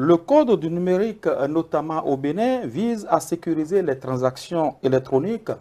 Le code du numérique, notamment au Bénin, vise à sécuriser les transactions électroniques,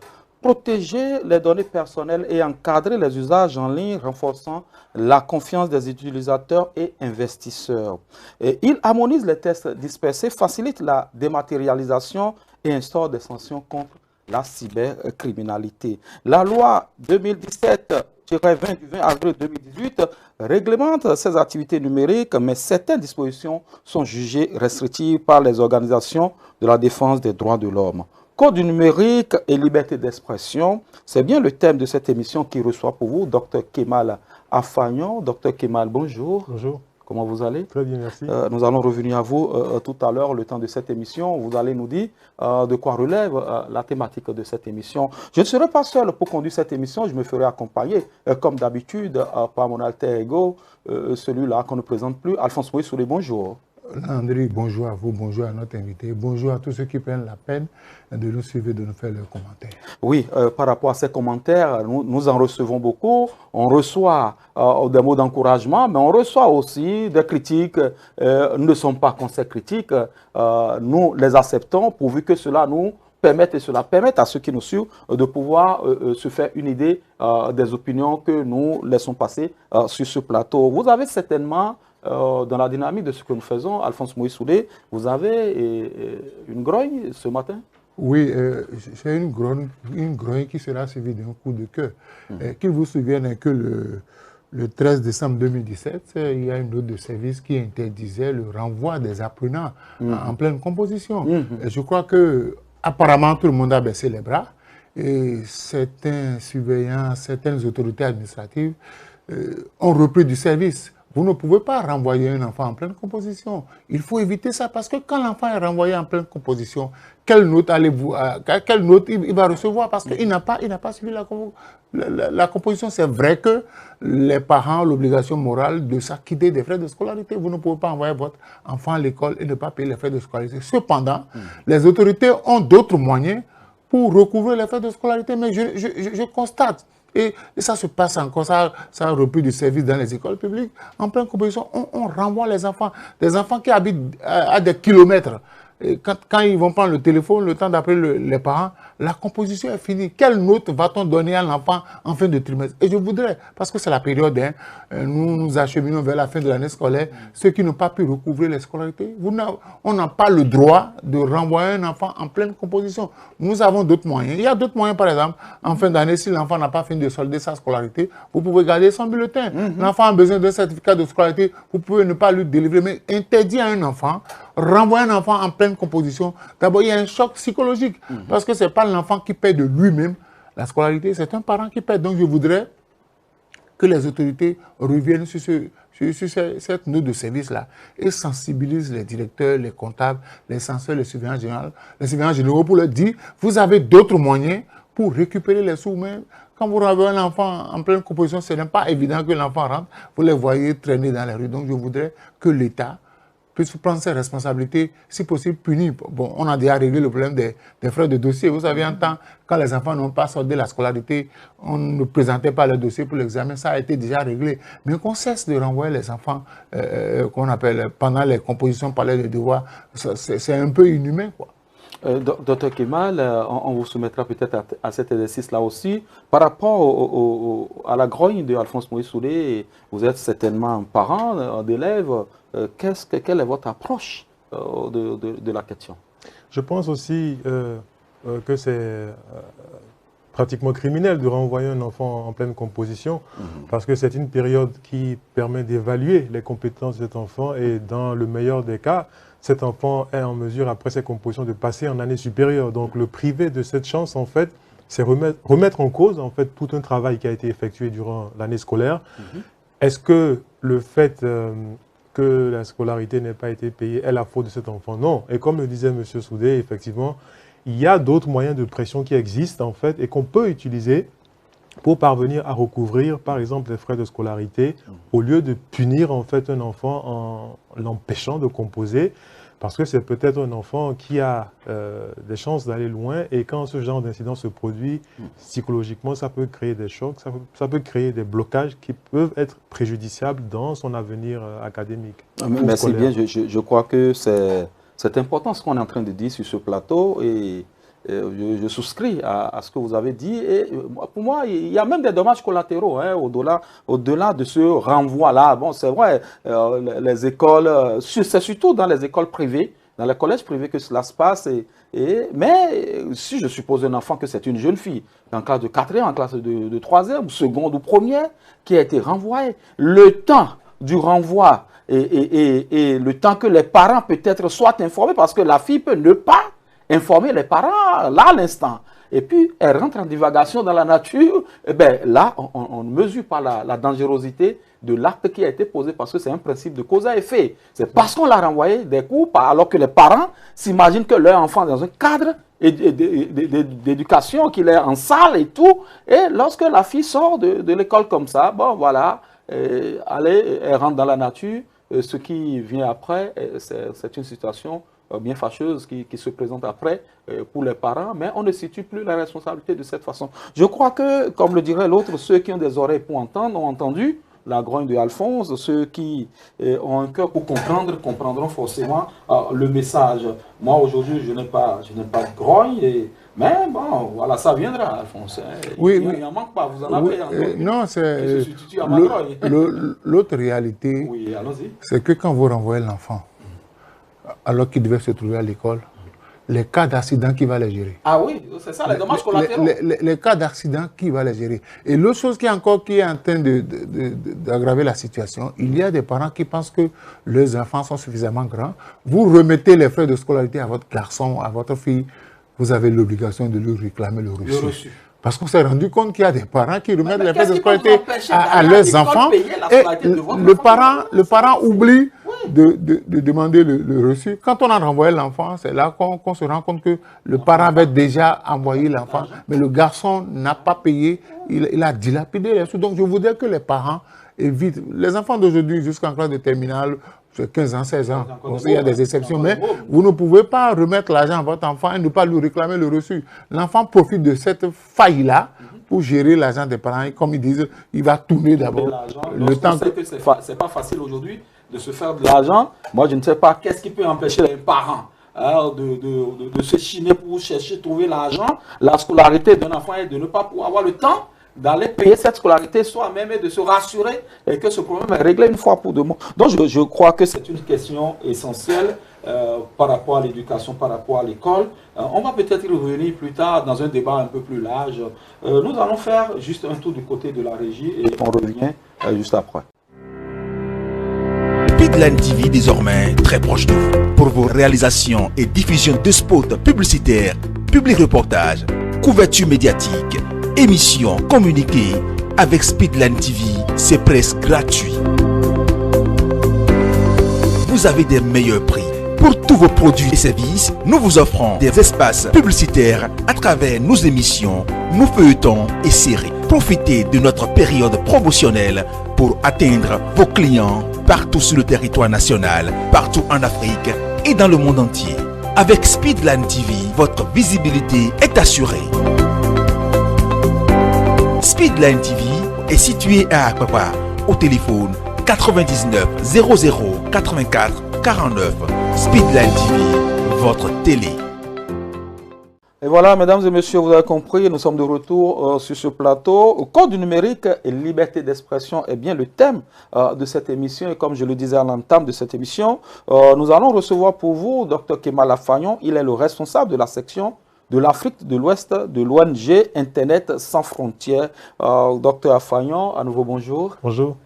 protéger les données personnelles et encadrer les usages en ligne, renforçant la confiance des utilisateurs et investisseurs. Et il harmonise les tests dispersés, facilite la dématérialisation et instaure des sanctions contre la cybercriminalité. La loi 2017-20 du 20 avril 2018 réglemente ces activités numériques, mais certaines dispositions sont jugées restrictives par les organisations de la défense des droits de l'homme. Code du numérique et liberté d'expression, c'est bien le thème de cette émission qui reçoit pour vous Dr Kemal Afagnon. Dr Kemal, bonjour. Bonjour. Comment vous allez? Très bien, merci. Nous allons revenir à vous tout à l'heure, le temps de cette émission. Vous allez nous dire de quoi relève la thématique de cette émission. Je ne serai pas seul pour conduire cette émission. Je me ferai accompagner, comme d'habitude, par mon alter ego, celui-là qu'on ne présente plus, Alphonse Moïse Soulé. Bonjour. Landry, bonjour à vous, bonjour à notre invité, bonjour à tous ceux qui prennent la peine de nous suivre et de nous faire leurs commentaires. Oui, par rapport à ces commentaires, nous en recevons beaucoup. On reçoit des mots d'encouragement, mais on reçoit aussi des critiques. Ne sont pas conseils critiques. Nous les acceptons pourvu que cela nous permette et cela permette à ceux qui nous suivent de pouvoir se faire une idée des opinions que nous laissons passer sur ce plateau. Vous avez certainement dans la dynamique de ce que nous faisons, Alphonse Moïse Soulé, vous avez une grogne ce matin? Oui, c'est une grogne qui sera suivie d'un coup de cœur. Qu'il vous souvienne que le 13 décembre 2017, il y a une note de service qui interdisait le renvoi des apprenants en pleine composition. Et je crois que apparemment tout le monde a baissé les bras et certains surveillants, certaines autorités administratives ont repris du service. Vous ne pouvez pas renvoyer un enfant en pleine composition. Il faut éviter ça parce que quand l'enfant est renvoyé en pleine composition, quelle note il va recevoir parce qu'il n'a pas suivi la composition. C'est vrai que les parents ont l'obligation morale de s'acquitter des frais de scolarité. Vous ne pouvez pas envoyer votre enfant à l'école et ne pas payer les frais de scolarité. Cependant, les autorités ont d'autres moyens pour recouvrir les frais de scolarité. Mais je constate. Et ça se passe encore, ça a repris du service dans les écoles publiques. En pleine composition, on renvoie les enfants, des enfants qui habitent à des kilomètres. Et quand ils vont prendre le téléphone, le temps d'appeler les parents, la composition est finie. Quelle note va-t-on donner à l'enfant en fin de trimestre? Et je voudrais, parce que c'est la période, nous nous acheminons vers la fin de l'année scolaire, ceux qui n'ont pas pu recouvrir les scolarités, on n'a pas le droit de renvoyer un enfant en pleine composition. Nous avons d'autres moyens. Il y a d'autres moyens, par exemple, en fin d'année, si l'enfant n'a pas fini de solder sa scolarité, vous pouvez garder son bulletin. L'enfant a besoin d'un certificat de scolarité, vous pouvez ne pas lui délivrer, mais interdire à un enfant, renvoyer un enfant en pleine composition, d'abord il y a un choc psychologique, parce que ce n'est pas l'enfant qui paie de lui-même la scolarité, c'est un parent qui paie. Donc je voudrais que les autorités reviennent sur cette note de service-là et sensibilisent les directeurs, les comptables, les censeurs, les surveillants généraux pour leur dire, vous avez d'autres moyens pour récupérer les sous. Mais quand vous renvoyez un enfant en pleine composition, ce n'est pas évident que l'enfant rentre, vous les voyez traîner dans les rues. Donc je voudrais que l'État puisse prendre ses responsabilités, si possible punir. Bon, on a déjà réglé le problème des frais de dossier. Vous savez, en temps, quand les enfants n'ont pas soldé la scolarité, on ne présentait pas le dossier pour l'examen, ça a été déjà réglé. Mais qu'on cesse de renvoyer les enfants, qu'on appelle, pendant les compositions par les devoirs, c'est un peu inhumain, quoi. Dr Kemal, on vous soumettra peut-être à cet exercice-là aussi. Par rapport à la grogne de Alphonse Moïse Soulé, vous êtes certainement parent d'élèves. Quelle est votre approche de la question? Je pense aussi que c'est pratiquement criminel de renvoyer un enfant en pleine composition parce que c'est une période qui permet d'évaluer les compétences de cet enfant et dans le meilleur des cas, cet enfant est en mesure, après ses compositions, de passer en année supérieure. Donc le priver de cette chance, en fait, c'est remettre en cause en fait, tout un travail qui a été effectué durant l'année scolaire. Est-ce que le fait que la scolarité n'ait pas été payée est la faute de cet enfant? Non. Et comme le disait M. Soudé, effectivement, il y a d'autres moyens de pression qui existent en fait et qu'on peut utiliser pour parvenir à recouvrir, par exemple, les frais de scolarité, au lieu de punir en fait un enfant en l'empêchant de composer. parce que c'est peut-être un enfant qui a des chances d'aller loin et quand ce genre d'incident se produit, psychologiquement, ça peut créer des chocs, ça peut créer des blocages qui peuvent être préjudiciables dans son avenir académique. Merci bien, je crois que c'est important ce qu'on est en train de dire sur ce plateau et je souscris à ce que vous avez dit. Et pour moi, il y a même des dommages collatéraux hein, au-delà de ce renvoi-là. Bon, c'est vrai, les écoles, c'est surtout dans les écoles privées, dans les collèges privés que cela se passe. Mais si je suppose un enfant que c'est une jeune fille, en classe de 4e, en classe de 3e, seconde ou première, qui a été renvoyée, le temps du renvoi et le temps que les parents peut-être soient informés, parce que la fille peut ne pas informer les parents là à l'instant. Et puis, elle rentre en divagation dans la nature. Et bien là, on ne mesure pas la dangerosité de l'acte qui a été posé parce que c'est un principe de cause à effet. C'est parce qu'on l'a renvoyé des cours, alors que les parents s'imaginent que leur enfant est dans un cadre d'éducation, qu'il est en salle et tout. Et lorsque la fille sort de l'école comme ça, bon voilà, elle rentre dans la nature. Ce qui vient après, c'est une situation bien fâcheuse qui se présente après pour les parents, mais on ne situe plus la responsabilité de cette façon. Je crois que, comme le dirait l'autre, ceux qui ont des oreilles pour entendre ont entendu la grogne de Alphonse. Ceux qui ont un cœur pour comprendre comprendront forcément le message. Moi, aujourd'hui, je n'ai pas de grogne, mais bon, voilà, ça viendra, Alphonse. Oui, il n'en manque pas, vous en avez encore. Non, c'est l'autre réalité, oui, allons-y. C'est que quand vous renvoyez l'enfant, alors qu'il devait se trouver à l'école, les cas d'accident, qui va les gérer? Ah oui, c'est ça, les dommages collatéraux. Les cas d'accident, qui va les gérer? Et l'autre chose qui est en train d'aggraver la situation, il y a des parents qui pensent que leurs enfants sont suffisamment grands. Vous remettez les frais de scolarité à votre garçon, à votre fille, vous avez l'obligation de lui réclamer le reçu. Parce qu'on s'est rendu compte qu'il y a des parents qui remettent les frais de scolarité à leurs enfants et le parent oublie de demander le reçu. Quand on a renvoyé l'enfant, c'est là qu'on se rend compte que le parent avait déjà envoyé l'enfant, mais le garçon n'a pas payé, il a dilapidé les sous. Donc je voudrais que les parents évitent. Les enfants d'aujourd'hui, jusqu'en classe de terminale, c'est 15 ans, 16 ans. Il y a des exceptions, mais vous ne pouvez pas remettre l'argent à votre enfant et ne pas lui réclamer le reçu. L'enfant profite de cette faille-là pour gérer l'argent des parents. Et comme ils disent, il va tourner d'abord. Le temps que c'est pas facile aujourd'hui de se faire de l'argent. Moi, je ne sais pas qu'est-ce qui peut empêcher les parents de se chiner pour chercher, trouver l'argent. La scolarité d'un enfant est de ne pas pouvoir avoir le temps d'aller payer cette scolarité soi-même et de se rassurer que ce problème est réglé une fois pour deux mois. Donc je crois que c'est une question essentielle par rapport à l'éducation, par rapport à l'école. On va peut-être y revenir plus tard dans un débat un peu plus large. Nous allons faire juste un tour du côté de la régie et on revient juste après. Speedline TV désormais très proche de vous. Pour vos réalisations et diffusion de spots publicitaires, publics reportages, couverture médiatique, émissions, communiquées, avec Speedline TV, c'est presque gratuit. Vous avez des meilleurs prix. Pour tous vos produits et services, nous vous offrons des espaces publicitaires à travers nos émissions, nos feuilletons et séries. Profitez de notre période promotionnelle pour atteindre vos clients partout sur le territoire national, partout en Afrique et dans le monde entier. Avec Speedline TV, votre visibilité est assurée. Speedline TV est situé à Akpapa, au téléphone 99 00 84 49. Speedline TV, votre télé. Et voilà, mesdames et messieurs, vous avez compris, nous sommes de retour sur ce plateau. Code du numérique et liberté d'expression est bien le thème de cette émission. Et comme je le disais à l'entame de cette émission, nous allons recevoir pour vous Dr Kemal Afagnon. Il est le responsable de la section de l'Afrique de l'Ouest de l'ONG Internet sans frontières. Dr Afagnon, à nouveau bonjour. Bonjour.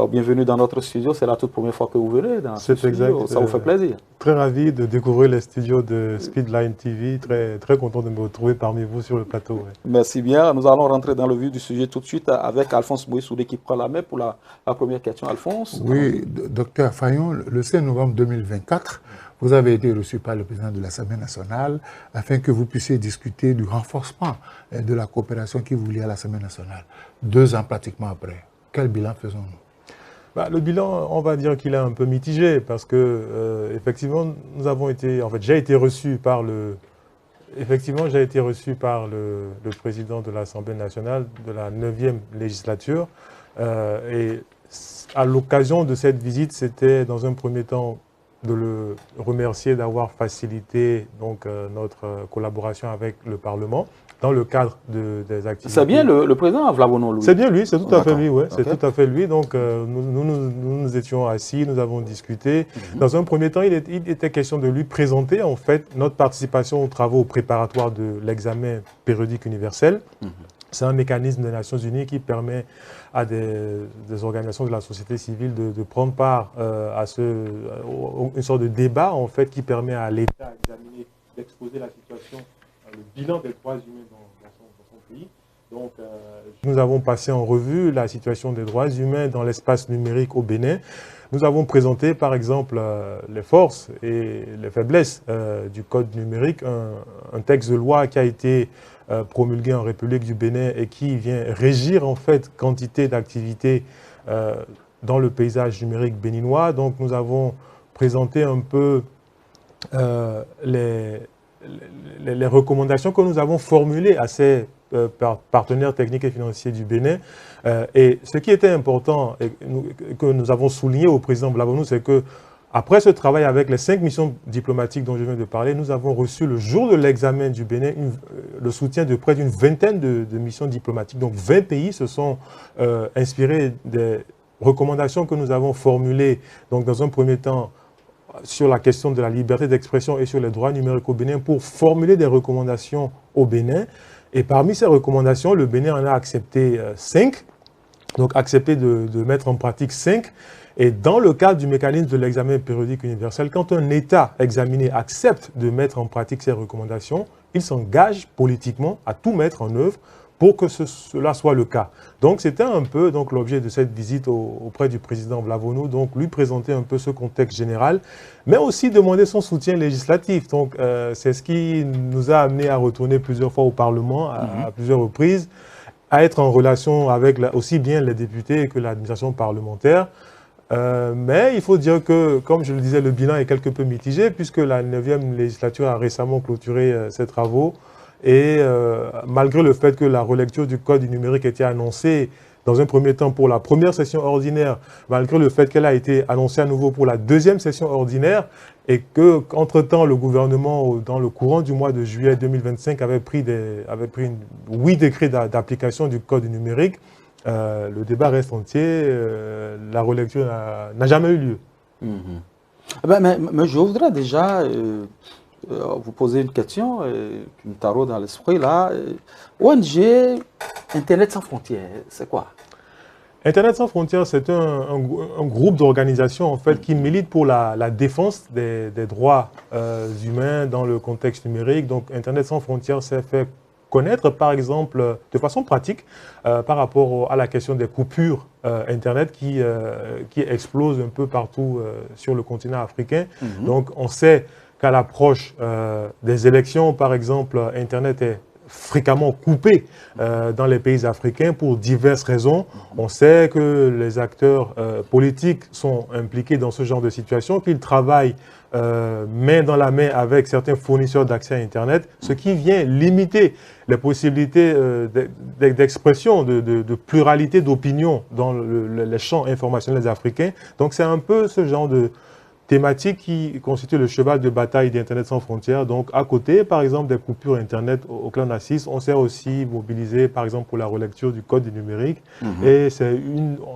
Bienvenue dans notre studio. C'est la toute première fois que vous venez dans ce studio. Exact. Ça vous fait plaisir. Très ravi de découvrir les studios de Speedline TV. Très content de me retrouver parmi vous sur le plateau. Ouais. Merci bien. Nous allons rentrer dans le vif du sujet tout de suite avec Alphonse Moïsoudé qui prend la main pour la première question. Alphonse. Oui, docteur Afagnon, le 5 novembre 2024, vous avez été reçu par le président de l'Assemblée nationale afin que vous puissiez discuter du renforcement de la coopération qui vous lie à l'Assemblée nationale. 2 ans pratiquement après. Quel bilan faisons-nous? Le bilan, on va dire qu'il est un peu mitigé parce que, effectivement, nous avons été, en fait, j'ai été reçu par le président de l'Assemblée nationale de la 9e législature. Et à l'occasion de cette visite, c'était dans un premier temps de le remercier d'avoir facilité donc, notre collaboration avec le Parlement dans le cadre des activités. C'est bien le président Vlavono, lui? C'est bien lui, c'est tout à fait lui, ouais. C'est tout à fait lui. Donc, nous étions assis, nous avons discuté. Dans un premier temps, il était question de lui présenter, en fait, notre participation aux travaux préparatoires de l'examen périodique universel. C'est un mécanisme des Nations Unies qui permet à des organisations de la société civile de prendre part à une sorte de débat, en fait, qui permet à l'État d'exposer la situation, le bilan des droits humains dans son pays. Donc, nous avons passé en revue la situation des droits humains dans l'espace numérique au Bénin. Nous avons présenté, par exemple, les forces et les faiblesses du code numérique, un texte de loi qui a été promulgué en République du Bénin et qui vient régir, en fait, quantité d'activités dans le paysage numérique béninois. Donc, nous avons présenté un peu les recommandations que nous avons formulées à ces partenaires techniques et financiers du Bénin. Et ce qui était important et que nous avons souligné au président Vlavono, c'est que après ce travail avec les 5 missions diplomatiques dont je viens de parler, nous avons reçu le jour de l'examen du Bénin le soutien de près d'une vingtaine de missions diplomatiques. Donc 20 pays se sont inspirés des recommandations que nous avons formulées. Donc dans un premier temps, sur la question de la liberté d'expression et sur les droits numériques au Bénin pour formuler des recommandations au Bénin. Et parmi ces recommandations, le Bénin en a accepté 5, donc accepté de mettre en pratique 5. Et dans le cadre du mécanisme de l'examen périodique universel, quand un État examiné accepte de mettre en pratique ces recommandations, il s'engage politiquement à tout mettre en œuvre pour que cela soit le cas. Donc c'était un peu l'objet de cette visite auprès du président Vlavono, donc lui présenter un peu ce contexte général, mais aussi demander son soutien législatif. Donc c'est ce qui nous a amené à retourner plusieurs fois au Parlement, à plusieurs reprises, à être en relation avec aussi bien les députés que l'administration parlementaire. Mais il faut dire que, comme je le disais, le bilan est quelque peu mitigé puisque la 9e législature a récemment clôturé ses travaux. Et malgré le fait que la relecture du code du numérique était annoncée dans un premier temps pour la première session ordinaire, malgré le fait qu'elle a été annoncée à nouveau pour la 2e session ordinaire, et qu'entre-temps, le gouvernement, dans le courant du mois de juillet 2025, avait pris 8 décrets d'application du code du numérique, le débat reste entier, la relecture n'a jamais eu lieu. Mais je voudrais déjà vous poser une question qui me taraude dans l'esprit là. ONG Internet sans frontières, c'est quoi? Internet sans frontières, c'est un groupe d'organisations en fait qui milite pour la défense des droits humains dans le contexte numérique. Donc Internet sans frontières s'est fait connaître par exemple de façon pratique par rapport à la question des coupures Internet qui explosent un peu partout sur le continent africain. Donc on sait qu'à l'approche des élections, par exemple, Internet est fréquemment coupé dans les pays africains pour diverses raisons. On sait que les acteurs politiques sont impliqués dans ce genre de situation, qu'ils travaillent main dans la main avec certains fournisseurs d'accès à Internet, ce qui vient limiter les possibilités d'expression, de pluralité d'opinion dans les champs informationnels africains. Donc c'est un peu ce genre de thématique qui constitue le cheval de bataille d'Internet sans frontières. Donc, à côté, par exemple, des coupures Internet au clan Nassis, on s'est aussi mobilisé, par exemple, pour la relecture du code du numérique. Et c'est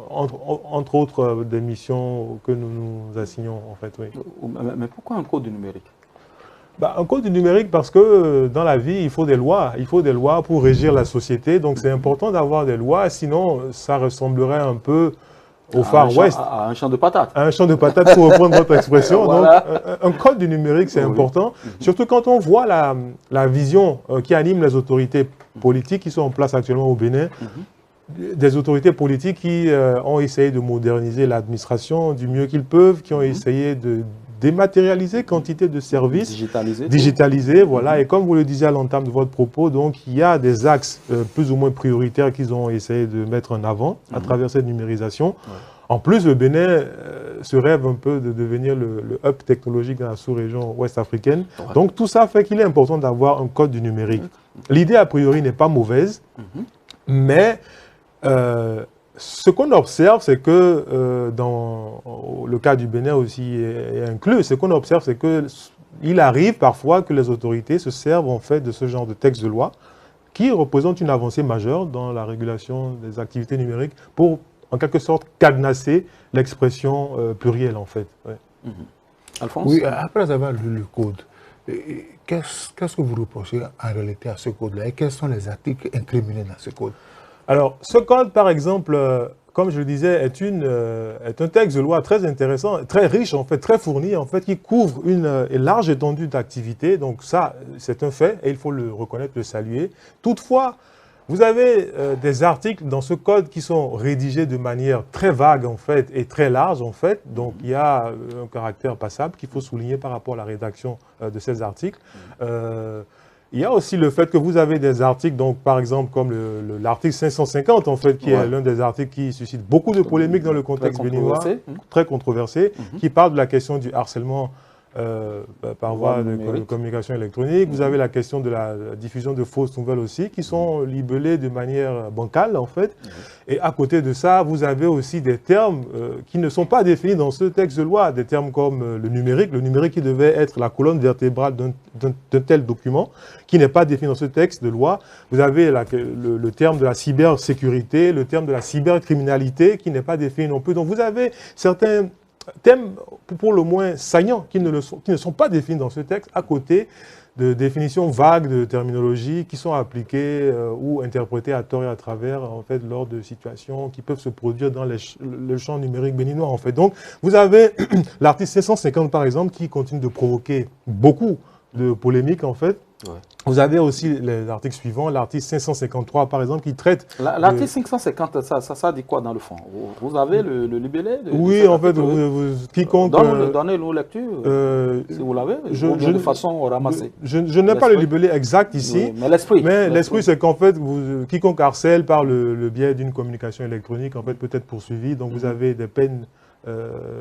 entre autres, des missions que nous nous assignons, en fait, oui. Mais pourquoi un code du numérique? Un code du numérique parce que dans la vie, il faut des lois. Il faut des lois pour régir la société. Donc, c'est important d'avoir des lois. Sinon, ça ressemblerait un peu au Far West. À un champ de patates. À un champ de patates, pour reprendre votre expression. Voilà. Donc, un code du numérique, c'est important. Surtout quand on voit la vision qui anime les autorités politiques qui sont en place actuellement au Bénin. Des autorités politiques qui ont essayé de moderniser l'administration du mieux qu'ils peuvent, qui ont essayé de dématérialiser quantité de services, digitaliser, voilà. Et comme vous le disiez à l'entame de votre propos, donc il y a des axes plus ou moins prioritaires qu'ils ont essayé de mettre en avant à travers cette numérisation. En plus, le Bénin se rêve un peu de devenir le hub technologique dans la sous-région ouest africaine. Ouais. Donc tout ça fait qu'il est important d'avoir un code du numérique. L'idée, a priori, n'est pas mauvaise, mais ce qu'on observe, c'est que dans le cas du Bénin aussi est inclus, ce qu'on observe, c'est qu'il arrive parfois que les autorités se servent en fait de ce genre de texte de loi qui représente une avancée majeure dans la régulation des activités numériques pour, en quelque sorte, cadenasser l'expression plurielle, en fait. Ouais. Alphonse? Oui, après avoir lu le code, qu'est-ce que vous reprochez en réalité à ce code-là et quels sont les articles incriminés dans ce code? Alors, ce code, par exemple, comme je le disais, est un texte de loi très intéressant, très riche, en fait, très fourni, en fait, qui couvre une large étendue d'activités. Donc ça, c'est un fait et il faut le reconnaître, le saluer. Toutefois, vous avez des articles dans ce code qui sont rédigés de manière très vague, en fait, et très large, en fait. Donc, il y a un caractère passable qu'il faut souligner par rapport à la rédaction de ces articles. Il y a aussi le fait que vous avez des articles, donc par exemple comme l'article 550, en fait, qui est l'un des articles qui suscite beaucoup de polémiques dans le contexte béninois, très controversé, qui parle de la question du harcèlement par voie de communication électronique. Vous avez la question de la diffusion de fausses nouvelles aussi, qui sont libellées de manière bancale, en fait. Et à côté de ça, vous avez aussi des termes qui ne sont pas définis dans ce texte de loi, des termes comme le numérique qui devait être la colonne vertébrale d'un tel document, qui n'est pas défini dans ce texte de loi. Vous avez le terme de la cybersécurité, le terme de la cybercriminalité, qui n'est pas défini non plus. Donc vous avez certains thèmes pour le moins saillants qui ne sont pas définis dans ce texte, à côté de définitions vagues de terminologie qui sont appliquées ou interprétées à tort et à travers, en fait, lors de situations qui peuvent se produire dans le champ numérique béninois, en fait. Donc, vous avez l'article 550, par exemple, qui continue de provoquer beaucoup de polémiques, en fait. Ouais. Vous avez aussi les articles suivants, l'article 553 par exemple, qui traite... L'article 550, ça dit quoi dans le fond? Vous avez le libellé oui, en fait, quiconque... Donnez-nous lecture, si vous l'avez, de façon ramassée. Je n'ai pas le libellé exact ici, oui, mais l'esprit, c'est qu'en fait, quiconque harcèle par le biais d'une communication électronique, en fait, peut être poursuivi. Donc vous avez des peines...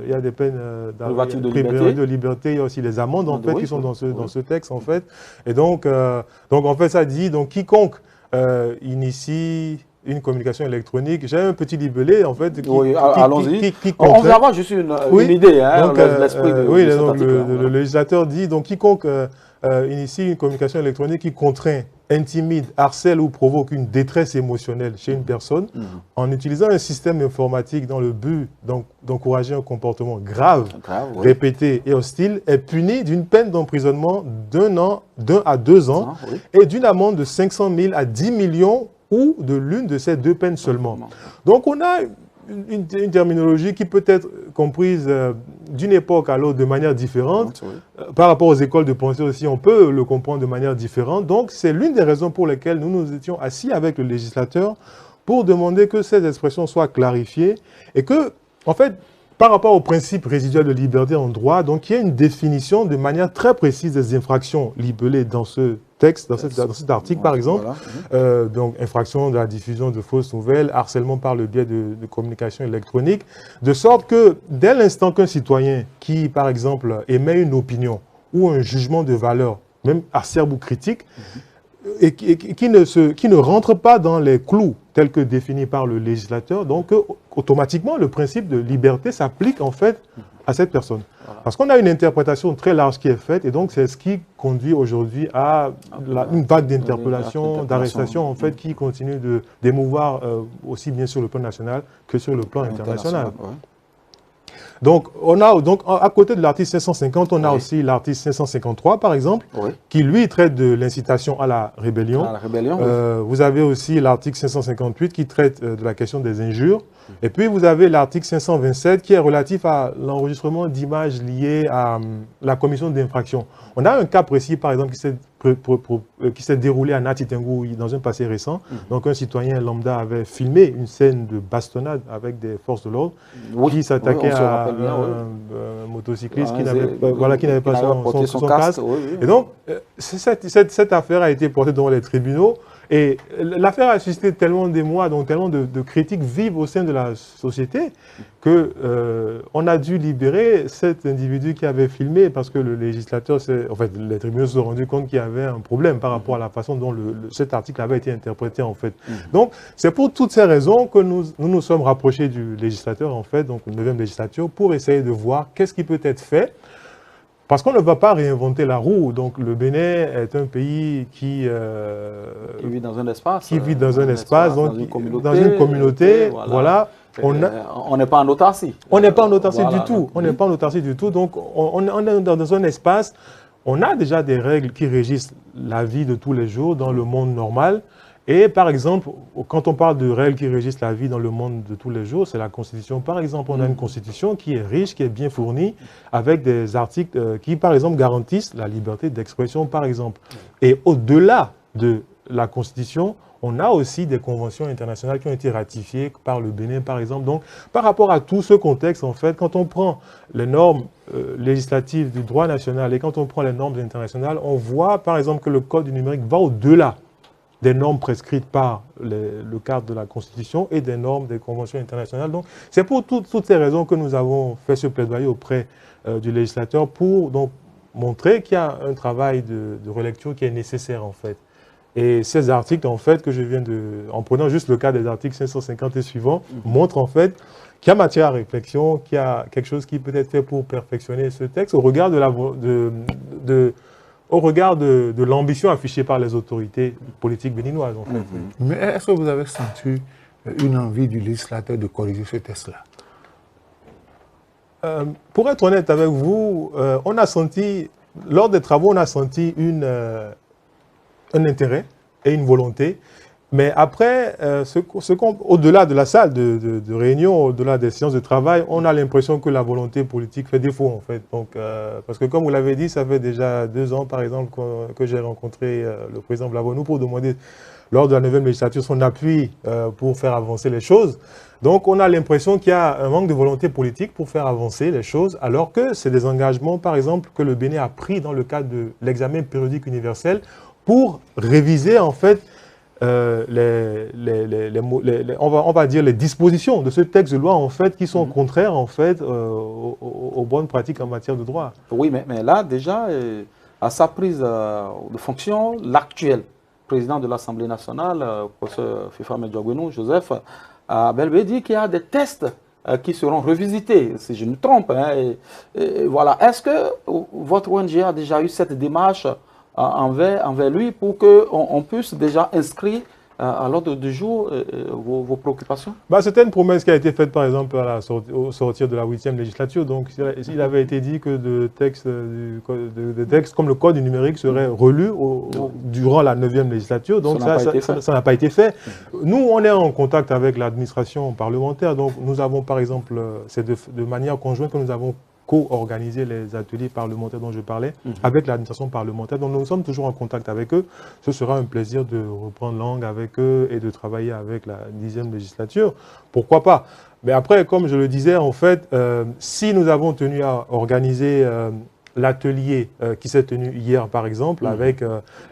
il y a des peines de liberté, il y a aussi les amendes en fait, qui sont dans ce texte en fait. Et donc en fait ça dit, donc quiconque initie une communication électronique, j'ai un petit libellé en fait. Allons-y. On va avoir juste une idée, hein, donc, le législateur dit, donc quiconque initie une communication électronique qui contraint, intimide, harcèle ou provoque une détresse émotionnelle chez une personne en utilisant un système informatique dans le but d'encourager un comportement grave, répété et hostile, est puni d'une peine d'emprisonnement d'un à 2 ans et d'une amende de 500 000 à 10 millions ou de l'une de ces deux peines seulement. Donc on a une terminologie qui peut être comprise d'une époque à l'autre de manière différente. Par rapport aux écoles de pensée aussi, on peut le comprendre de manière différente. Donc, c'est l'une des raisons pour lesquelles nous nous étions assis avec le législateur pour demander que ces expressions soient clarifiées et que, en fait, par rapport au principe résiduel de liberté en droit, donc il y a une définition de manière très précise des infractions libellées dans ce texte, dans cet article par exemple. Voilà. Donc infraction de la diffusion de fausses nouvelles, harcèlement par le biais de communication électronique, de sorte que dès l'instant qu'un citoyen qui par exemple émet une opinion ou un jugement de valeur, même acerbe ou critique, et qui ne rentre pas dans les clous tels que définis par le législateur, donc automatiquement le principe de liberté s'applique en fait à cette personne. Voilà. Parce qu'on a une interprétation très large qui est faite et donc c'est ce qui conduit aujourd'hui à une vague d'interpellations, d'arrestations en fait qui continue d'émouvoir aussi bien sur le plan national que sur le plan international. Donc, à côté de l'article 550, on a aussi l'article 553, par exemple, qui, lui, traite de l'incitation à la rébellion. Vous avez aussi l'article 558 qui traite de la question des injures. Et puis, vous avez l'article 527 qui est relatif à l'enregistrement d'images liées à la commission d'infraction. On a un cas précis, par exemple, qui s'est déroulé à Nati Tengu dans un passé récent. Donc, un citoyen lambda avait filmé une scène de bastonnade avec des forces de l'ordre qui s'attaquait à un motocycliste qui n'avait pas son casque. Et donc, cette affaire a été portée devant les tribunaux. Et l'affaire a suscité tellement d'émoi, donc tellement de critiques vives au sein de la société que on a dû libérer cet individu qui avait filmé parce que le législateur, en fait, les tribunaux se sont rendus compte qu'il y avait un problème par rapport à la façon dont cet article avait été interprété, en fait. Donc, c'est pour toutes ces raisons que nous sommes rapprochés du législateur, en fait, donc le 9e législature, pour essayer de voir qu'est-ce qui peut être fait. Parce qu'on ne va pas réinventer la roue. Donc le Bénin est un pays qui vit dans un espace. Qui vit dans un espace, donc, dans une communauté. Voilà. On n'est pas en autarcie. On n'est pas en autarcie du tout. Donc, on n'est pas en autarcie du tout. Donc on est dans un espace. On a déjà des règles qui régissent la vie de tous les jours dans le monde normal. Et par exemple, quand on parle de règles qui régissent la vie dans le monde de tous les jours, c'est la Constitution. Par exemple, on a une Constitution qui est riche, qui est bien fournie, avec des articles qui, par exemple, garantissent la liberté d'expression, par exemple. Et au-delà de la Constitution, on a aussi des conventions internationales qui ont été ratifiées par le Bénin, par exemple. Donc, par rapport à tout ce contexte, en fait, quand on prend les normes législatives du droit national et quand on prend les normes internationales, on voit, par exemple, que le Code du numérique va au-delà des normes prescrites par le cadre de la Constitution et des normes des conventions internationales. Donc, c'est pour toutes ces raisons que nous avons fait ce plaidoyer auprès du législateur pour donc, montrer qu'il y a un travail de relecture qui est nécessaire, en fait. Et ces articles, en fait, que je viens en prenant juste le cas des articles 550 et suivants, montrent, en fait, qu'il y a matière à réflexion, qu'il y a quelque chose qui peut être fait pour perfectionner ce texte au regard de l'ambition affichée par les autorités politiques béninoises. En fait. Mais est-ce que vous avez senti une envie du législateur de corriger ce texte-là? Pour être honnête avec vous, on a senti, lors des travaux, on a senti un intérêt et une volonté. Mais après, au-delà de la salle de réunion, au-delà des séances de travail, on a l'impression que la volonté politique fait défaut, en fait. Donc, parce que comme vous l'avez dit, ça fait déjà 2 ans, par exemple, que j'ai rencontré le président Blavonou pour demander, lors de la 9e législature, son appui pour faire avancer les choses. Donc, on a l'impression qu'il y a un manque de volonté politique pour faire avancer les choses, alors que c'est des engagements, par exemple, que le Bénin a pris dans le cadre de l'examen périodique universel pour réviser, en fait, on va dire les dispositions de ce texte de loi, en fait, qui sont contraires, en fait, aux bonnes pratiques en matière de droit. Oui, mais là, déjà, à sa prise de fonction, l'actuel président de l'Assemblée nationale, professeur Fifa Medjogbenou, Joseph, a dit qu'il y a des tests qui seront revisités, si je me trompe. Hein, et voilà. Est-ce que votre ONG a déjà eu cette démarche envers lui pour qu'on puisse déjà inscrire à l'ordre du jour vos préoccupations? C'était une promesse qui a été faite, par exemple, au sortir de la 8e législature. Donc, il avait été dit que des textes comme le Code du numérique seraient relus durant la 9e législature. Donc, ça n'a pas été fait. Nous, on est en contact avec l'administration parlementaire. Donc, nous avons, par exemple, c'est de manière conjointe que nous avons co-organiser les ateliers parlementaires dont je parlais avec l'administration parlementaire. Donc nous sommes toujours en contact avec eux. Ce sera un plaisir de reprendre langue avec eux et de travailler avec la 10e législature. Pourquoi pas? Mais après, comme je le disais, en fait, si nous avons tenu à organiser l'atelier qui s'est tenu hier, par exemple, avec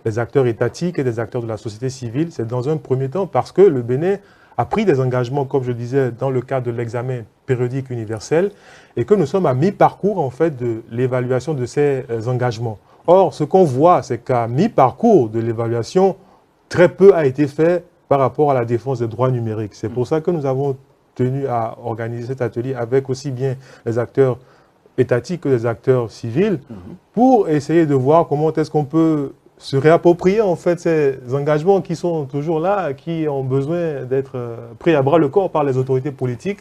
les acteurs étatiques et des acteurs de la société civile, c'est dans un premier temps parce que le Bénin a pris des engagements, comme je disais, dans le cadre de l'examen périodique universel, et que nous sommes à mi-parcours, en fait, de l'évaluation de ces engagements. Or, ce qu'on voit, c'est qu'à mi-parcours de l'évaluation, très peu a été fait par rapport à la défense des droits numériques. C'est pour ça que nous avons tenu à organiser cet atelier avec aussi bien les acteurs étatiques que les acteurs civils, pour essayer de voir comment est-ce qu'on peut se réapproprier en fait ces engagements qui sont toujours là, qui ont besoin d'être pris à bras le corps par les autorités politiques,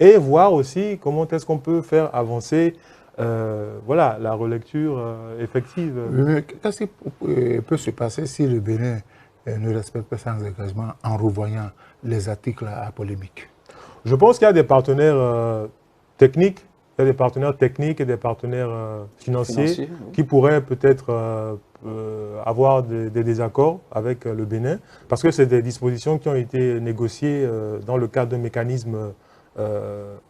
et voir aussi comment est-ce qu'on peut faire avancer voilà, la relecture effective. Mais qu'est-ce qui peut se passer si le Bénin ne respecte pas ses engagements en revoyant les articles à polémique? Je pense qu'il y a des partenaires techniques, il y a des partenaires techniques et des partenaires financiers qui pourraient peut-être avoir des désaccords avec le Bénin, parce que c'est des dispositions qui ont été négociées dans le cadre d'un mécanisme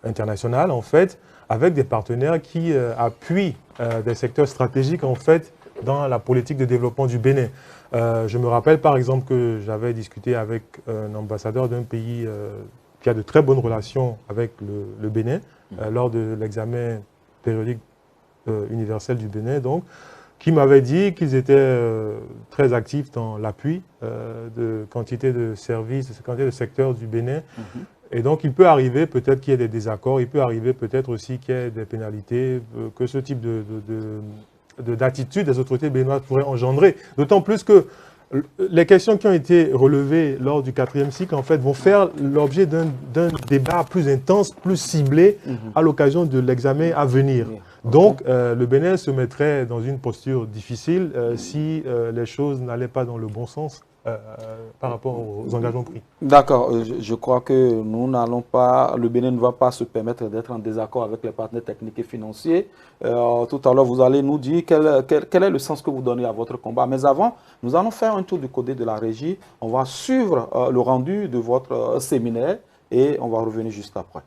international, en fait, avec des partenaires qui appuient des secteurs stratégiques, en fait, dans la politique de développement du Bénin. Je me rappelle par exemple que j'avais discuté avec un ambassadeur d'un pays qui a de très bonnes relations avec le Bénin lors de l'examen périodique universel du Bénin, donc, qui m'avait dit qu'ils étaient très actifs dans l'appui de quantité de services, de quantité de secteurs du Bénin. Et donc, il peut arriver peut-être qu'il y ait des désaccords, il peut arriver peut-être aussi qu'il y ait des pénalités, que ce type d'attitude des autorités béninoises pourrait engendrer. D'autant plus que les questions qui ont été relevées lors du 4e cycle, en fait, vont faire l'objet d'un débat plus intense, plus ciblé à l'occasion de l'examen à venir. Donc, le Bénin se mettrait dans une posture difficile si les choses n'allaient pas dans le bon sens par rapport aux engagements pris. D'accord. Je crois que nous n'allons pas, le Bénin ne va pas se permettre d'être en désaccord avec les partenaires techniques et financiers. Tout à l'heure, vous allez nous dire quel est le sens que vous donnez à votre combat. Mais avant, nous allons faire un tour du côté de la régie. On va suivre le rendu de votre séminaire et on va revenir juste après.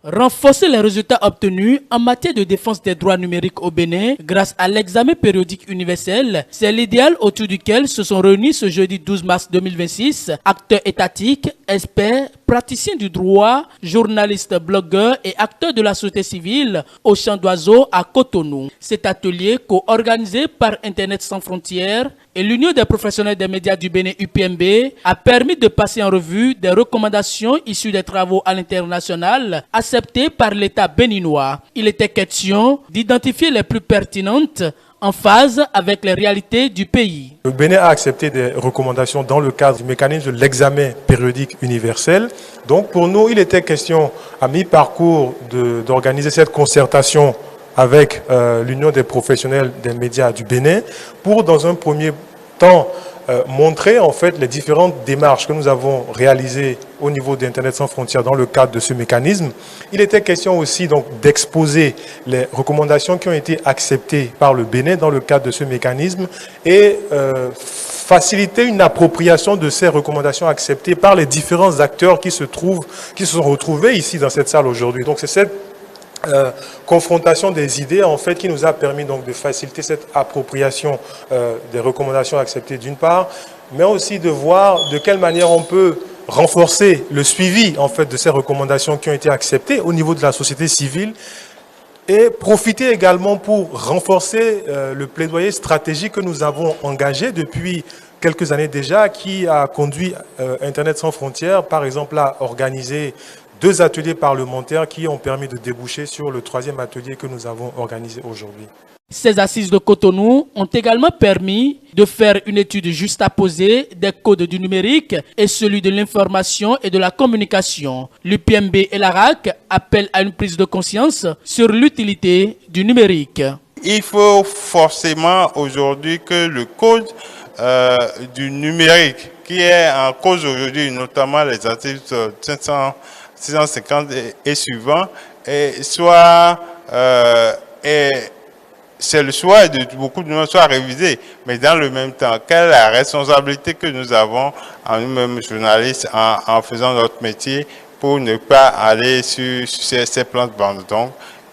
Renforcer les résultats obtenus en matière de défense des droits numériques au Bénin grâce à l'examen périodique universel, c'est l'idéal autour duquel se sont réunis ce jeudi 12 mars 2026 acteurs étatiques, experts, praticiens du droit, journalistes, blogueurs et acteurs de la société civile au Champ d'Oiseaux à Cotonou. Cet atelier, co-organisé par Internet sans frontières et l'Union des professionnels des médias du Bénin UPMB, a permis de passer en revue des recommandations issues des travaux à l'international acceptées par l'État béninois. Il était question d'identifier les plus pertinentes en phase avec les réalités du pays. Le Bénin a accepté des recommandations dans le cadre du mécanisme de l'examen périodique universel. Donc pour nous, il était question à mi-parcours d'organiser cette concertation avec l'Union des professionnels des médias du Bénin pour, dans un premier temps, montrer en fait les différentes démarches que nous avons réalisées au niveau d'Internet sans frontières dans le cadre de ce mécanisme. Il était question aussi donc d'exposer les recommandations qui ont été acceptées par le Bénin dans le cadre de ce mécanisme et faciliter une appropriation de ces recommandations acceptées par les différents acteurs qui se sont retrouvés ici dans cette salle aujourd'hui. Donc c'est cette confrontation des idées en fait qui nous a permis donc de faciliter cette appropriation des recommandations acceptées d'une part, mais aussi de voir de quelle manière on peut renforcer le suivi en fait de ces recommandations qui ont été acceptées au niveau de la société civile et profiter également pour renforcer le plaidoyer stratégique que nous avons engagé depuis quelques années déjà, qui a conduit Internet sans frontières par exemple à organiser 2 ateliers parlementaires qui ont permis de déboucher sur le 3e atelier que nous avons organisé aujourd'hui. Ces assises de Cotonou ont également permis de faire une étude juxtaposée des codes du numérique et celui de l'information et de la communication. L'UPMB et l'ARAC appellent à une prise de conscience sur l'utilité du numérique. Il faut forcément aujourd'hui que le code du numérique qui est en cause aujourd'hui, notamment les articles 650 et suivants, c'est le choix de beaucoup de nous soit révisé, mais dans le même temps, quelle est la responsabilité que nous avons en nous-mêmes journalistes en faisant notre métier pour ne pas aller sur ces plans de bande. Donc,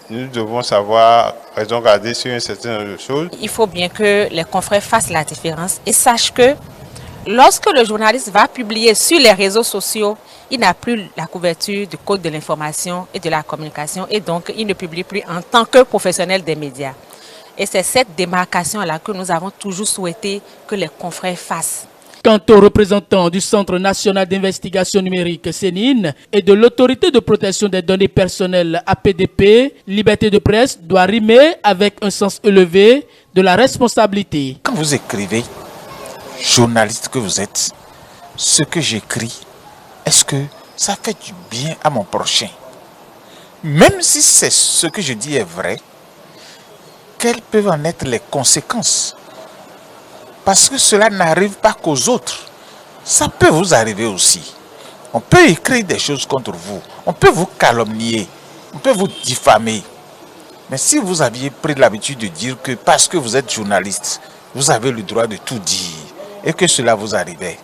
nous devons savoir raison garder sur une certaine chose. Il faut bien que les confrères fassent la différence et sachent que lorsque le journaliste va publier sur les réseaux sociaux, il n'a plus la couverture du code de l'information et de la communication et donc il ne publie plus en tant que professionnel des médias. Et c'est cette démarcation-là que nous avons toujours souhaité que les confrères fassent. Quant aux représentants du Centre national d'investigation numérique CENIN et de l'Autorité de protection des données personnelles APDP, liberté de presse doit rimer avec un sens élevé de la responsabilité. Quand vous écrivez, journaliste que vous êtes, ce que j'écris, est-ce que ça fait du bien à mon prochain? Même si ce que je dis est vrai, quelles peuvent en être les conséquences? Parce que cela n'arrive pas qu'aux autres. Ça peut vous arriver aussi. On peut écrire des choses contre vous. On peut vous calomnier. On peut vous diffamer. Mais si vous aviez pris l'habitude de dire que parce que vous êtes journaliste, vous avez le droit de tout dire et que cela vous arrivait,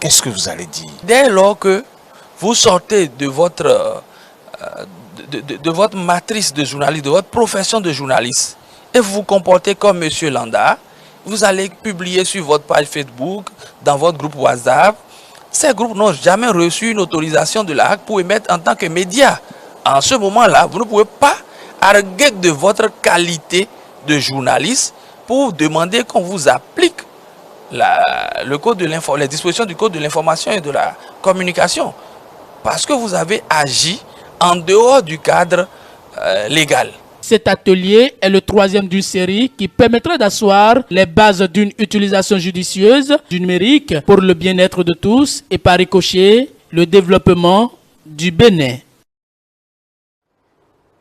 qu'est-ce que vous allez dire? Dès lors que vous sortez de votre matrice de journaliste, de votre profession de journaliste, et vous vous comportez comme M. Landa, vous allez publier sur votre page Facebook, dans votre groupe WhatsApp. Ces groupes n'ont jamais reçu une autorisation de la HAC pour émettre en tant que média. En ce moment-là, vous ne pouvez pas arguer de votre qualité de journaliste pour demander qu'on vous applique les dispositions du Code de l'information et de la communication. Parce que vous avez agi en dehors du cadre légal. Cet atelier est le 3e d'une série qui permettra d'asseoir les bases d'une utilisation judicieuse du numérique pour le bien-être de tous et par ricochet, le développement du Bénin.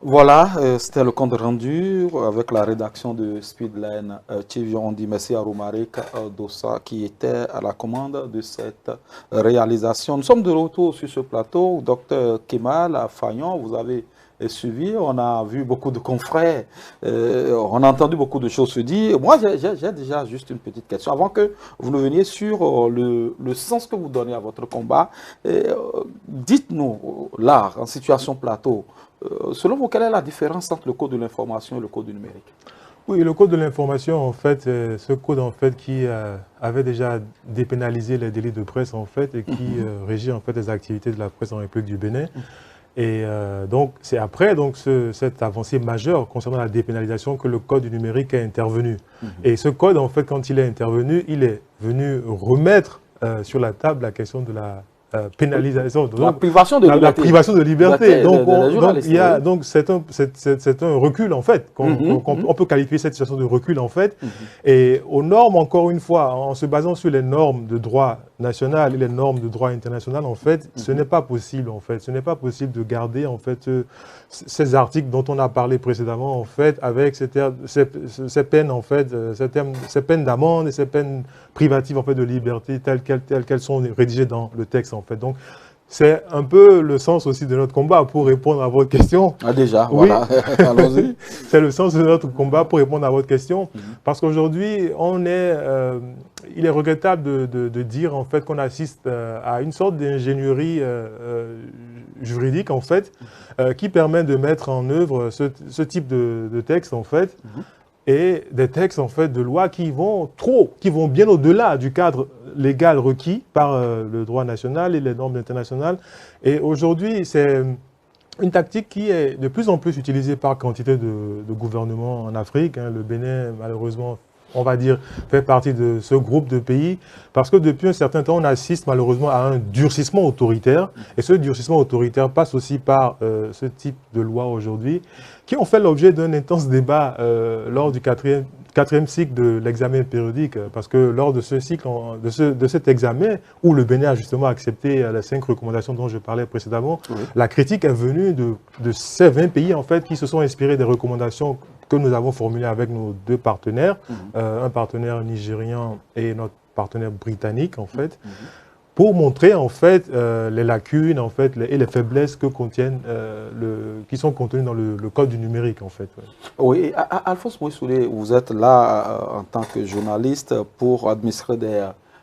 Voilà, c'était le compte rendu avec la rédaction de Speedline TV. On dit merci à Romaric Dossa qui était à la commande de cette réalisation. Nous sommes de retour sur ce plateau. Docteur Kemal Fayon, vous avez suivi, on a vu beaucoup de confrères, on a entendu beaucoup de choses se dire. Moi, j'ai déjà juste une petite question. Avant que vous ne veniez sur le sens que vous donnez à votre combat, dites-nous, là, en situation plateau, selon vous, quelle est la différence entre le code de l'information et le code du numérique? Oui, le code de l'information, en fait, ce code en fait qui avait déjà dépénalisé les délits de presse en fait et qui régit en fait les activités de la presse en République du Bénin. Et donc, c'est après cette avancée majeure concernant la dépénalisation que le code du numérique est intervenu. Et ce code, en fait, quand il est intervenu, il est venu remettre sur la table la question de la pénalisation, donc, la privation de liberté. La privation de liberté. Donc c'est un recul en fait. On peut qualifier cette situation de recul en fait. Et aux normes, encore une fois, en se basant sur les normes de droit national et les normes de droit international, en fait, ce n'est pas possible en fait. Ce n'est pas possible de garder en fait ces articles dont on a parlé précédemment en fait avec ces peines en fait, ces peines d'amende et ces peines privatives en fait de liberté telles qu'elles sont rédigées dans le texte en fait. Donc c'est un peu le sens aussi de notre combat pour répondre à votre question. Ah déjà, oui. Voilà, allons-y. C'est le sens de notre combat pour répondre à votre question. Parce qu'aujourd'hui, il est regrettable de dire en fait qu'on assiste à une sorte d'ingénierie juridique en fait, qui permet de mettre en œuvre ce type de texte en fait, et des textes en fait de loi qui vont bien au-delà du cadre légal requis par le droit national et les normes internationales. Et aujourd'hui, c'est une tactique qui est de plus en plus utilisée par quantité de gouvernements en Afrique. Le Bénin, malheureusement, on va dire, fait partie de ce groupe de pays, parce que depuis un certain temps, on assiste malheureusement à un durcissement autoritaire, et ce durcissement autoritaire passe aussi par ce type de loi aujourd'hui, qui ont fait l'objet d'un intense débat lors du quatrième cycle de l'examen périodique, parce que lors de ce cycle, de cet examen, où le Bénin a justement accepté les 5 recommandations dont je parlais précédemment, la critique est venue de ces 20 pays en fait, qui se sont inspirés des recommandations que nous avons formulées avec nos 2 partenaires, un partenaire nigérian et notre partenaire britannique en fait, pour montrer en fait les lacunes en fait et les faiblesses que contiennent qui sont contenues dans le code du numérique en fait. Oui, Alphonse Moïsoulé, vous êtes là en tant que journaliste pour administrer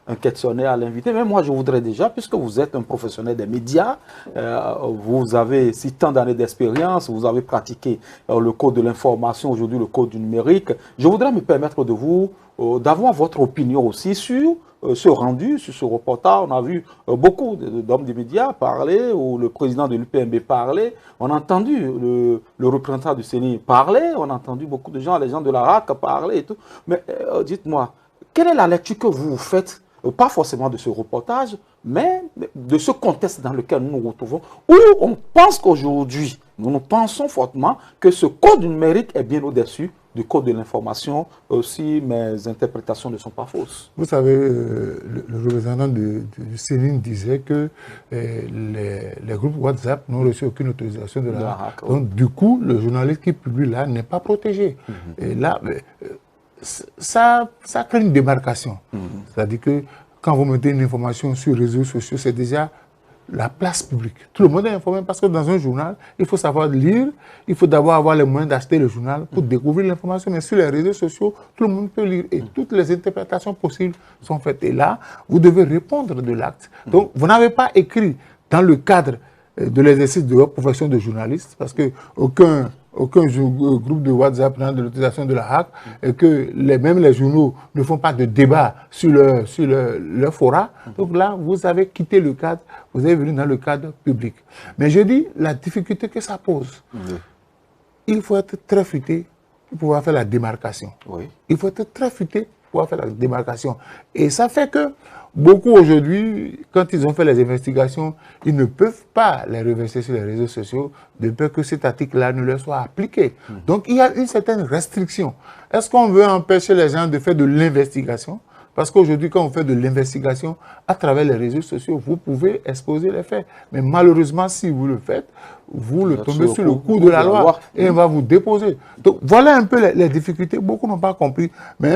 un questionnaire à l'invité. Mais moi, je voudrais déjà, puisque vous êtes un professionnel des médias, vous avez si tant d'années d'expérience, vous avez pratiqué le code de l'information, aujourd'hui le code du numérique. Je voudrais me permettre de vous, d'avoir votre opinion aussi sur ce rendu, sur ce reportage. On a vu beaucoup d'hommes des médias parler, ou le président de l'UPMB parler. On a entendu le représentant du CENI parler, on a entendu beaucoup de gens, les gens de la RAC parler et tout. Mais dites-moi, quelle est la lecture que vous faites, pas forcément de ce reportage, mais de ce contexte dans lequel nous nous retrouvons, où on pense qu'aujourd'hui, nous pensons fortement que ce code numérique est bien au-dessus du code de l'information, si mes interprétations ne sont pas fausses. Vous savez, le représentant du CENI disait que les groupes WhatsApp n'ont reçu aucune autorisation de la RAC. Donc, du coup, le journaliste qui publie là n'est pas protégé. Et là, ça crée une démarcation. C'est-à-dire que quand vous mettez une information sur les réseaux sociaux, c'est déjà la place publique. Tout le monde est informé parce que dans un journal, il faut savoir lire, il faut d'abord avoir les moyens d'acheter le journal pour découvrir l'information. Mais sur les réseaux sociaux, tout le monde peut lire et toutes les interprétations possibles sont faites. Et là, vous devez répondre de l'acte. Donc, vous n'avez pas écrit dans le cadre de l'exercice de votre profession de journaliste, parce qu'aucun groupe de WhatsApp dans de l'utilisation de la hack et que même les journaux ne font pas de débat sur leur fora. Donc là, vous avez quitté le cadre, vous êtes venu dans le cadre public. Mais je dis la difficulté que ça pose. Il faut être très futé pour pouvoir faire la démarcation. Il faut être très futé pour pouvoir faire la démarcation. Et ça fait que beaucoup aujourd'hui, quand ils ont fait les investigations, ils ne peuvent pas les reverser sur les réseaux sociaux de peur que cet article-là ne leur soit appliqué. Donc il y a une certaine restriction. Est-ce qu'on veut empêcher les gens de faire de l'investigation? Parce qu'aujourd'hui, quand on fait de l'investigation à travers les réseaux sociaux, vous pouvez exposer les faits. Mais malheureusement, si vous le faites, vous le tombez sur le coup de la loi et on va vous déposer. Donc voilà un peu les difficultés. Beaucoup n'ont pas compris, mais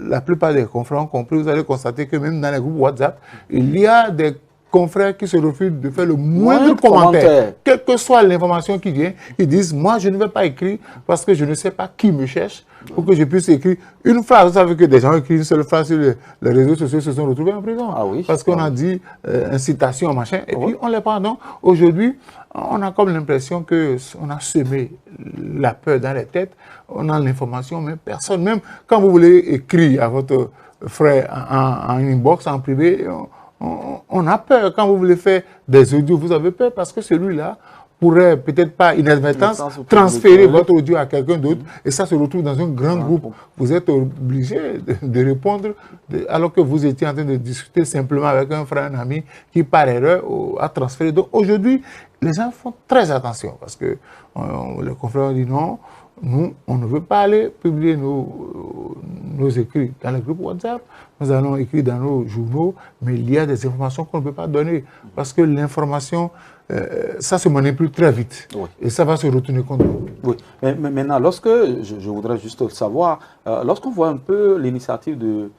la plupart des confrères ont compris. Vous allez constater que même dans les groupes WhatsApp, il y a des confrères qui se refusent de faire le moindre commentaire. Quelle que soit l'information qui vient, ils disent, moi je ne vais pas écrire parce que je ne sais pas qui me cherche pour que je puisse écrire une phrase. Vous savez que des gens écrivent une seule phrase sur les réseaux sociaux se sont retrouvés en prison. Parce qu'on a dit incitation, machin, et puis on les prend. Donc aujourd'hui, on a comme l'impression qu'on a semé la peur dans les têtes, on a l'information, mais personne, même quand vous voulez écrire à votre frère en inbox, en privé, on a peur. Quand vous voulez faire des audios, vous avez peur parce que celui-là pourrait peut-être pas inadvertance transférer votre audio à quelqu'un d'autre et ça se retrouve dans un grand groupe. Vous êtes obligé de répondre alors que vous étiez en train de discuter simplement avec un frère, un ami qui par erreur a transféré. Donc aujourd'hui, les gens font très attention parce que les confrères ont dit non, nous, on ne veut pas aller publier nos écrits dans les groupes WhatsApp. Nous allons écrire dans nos journaux, mais il y a des informations qu'on ne peut pas donner parce que l'information, ça se manipule très vite et ça va se retourner contre nous. Oui, mais maintenant, lorsque, je voudrais juste savoir, lorsqu'on voit un peu l'initiative de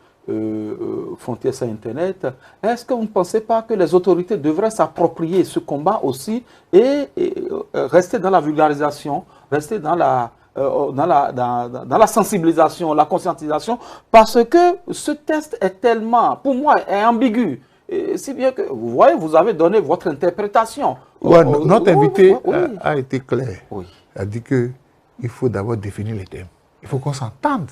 Frontières sans Internet, est-ce que vous ne pensez pas que les autorités devraient s'approprier ce combat aussi et rester dans la vulgarisation, rester dans la sensibilisation, la conscientisation, parce que ce texte est tellement, pour moi, est ambigu. Si bien que, vous voyez, vous avez donné votre interprétation. Notre invité a été clair. Il a dit qu'il faut d'abord définir les thèmes. Il faut qu'on s'entende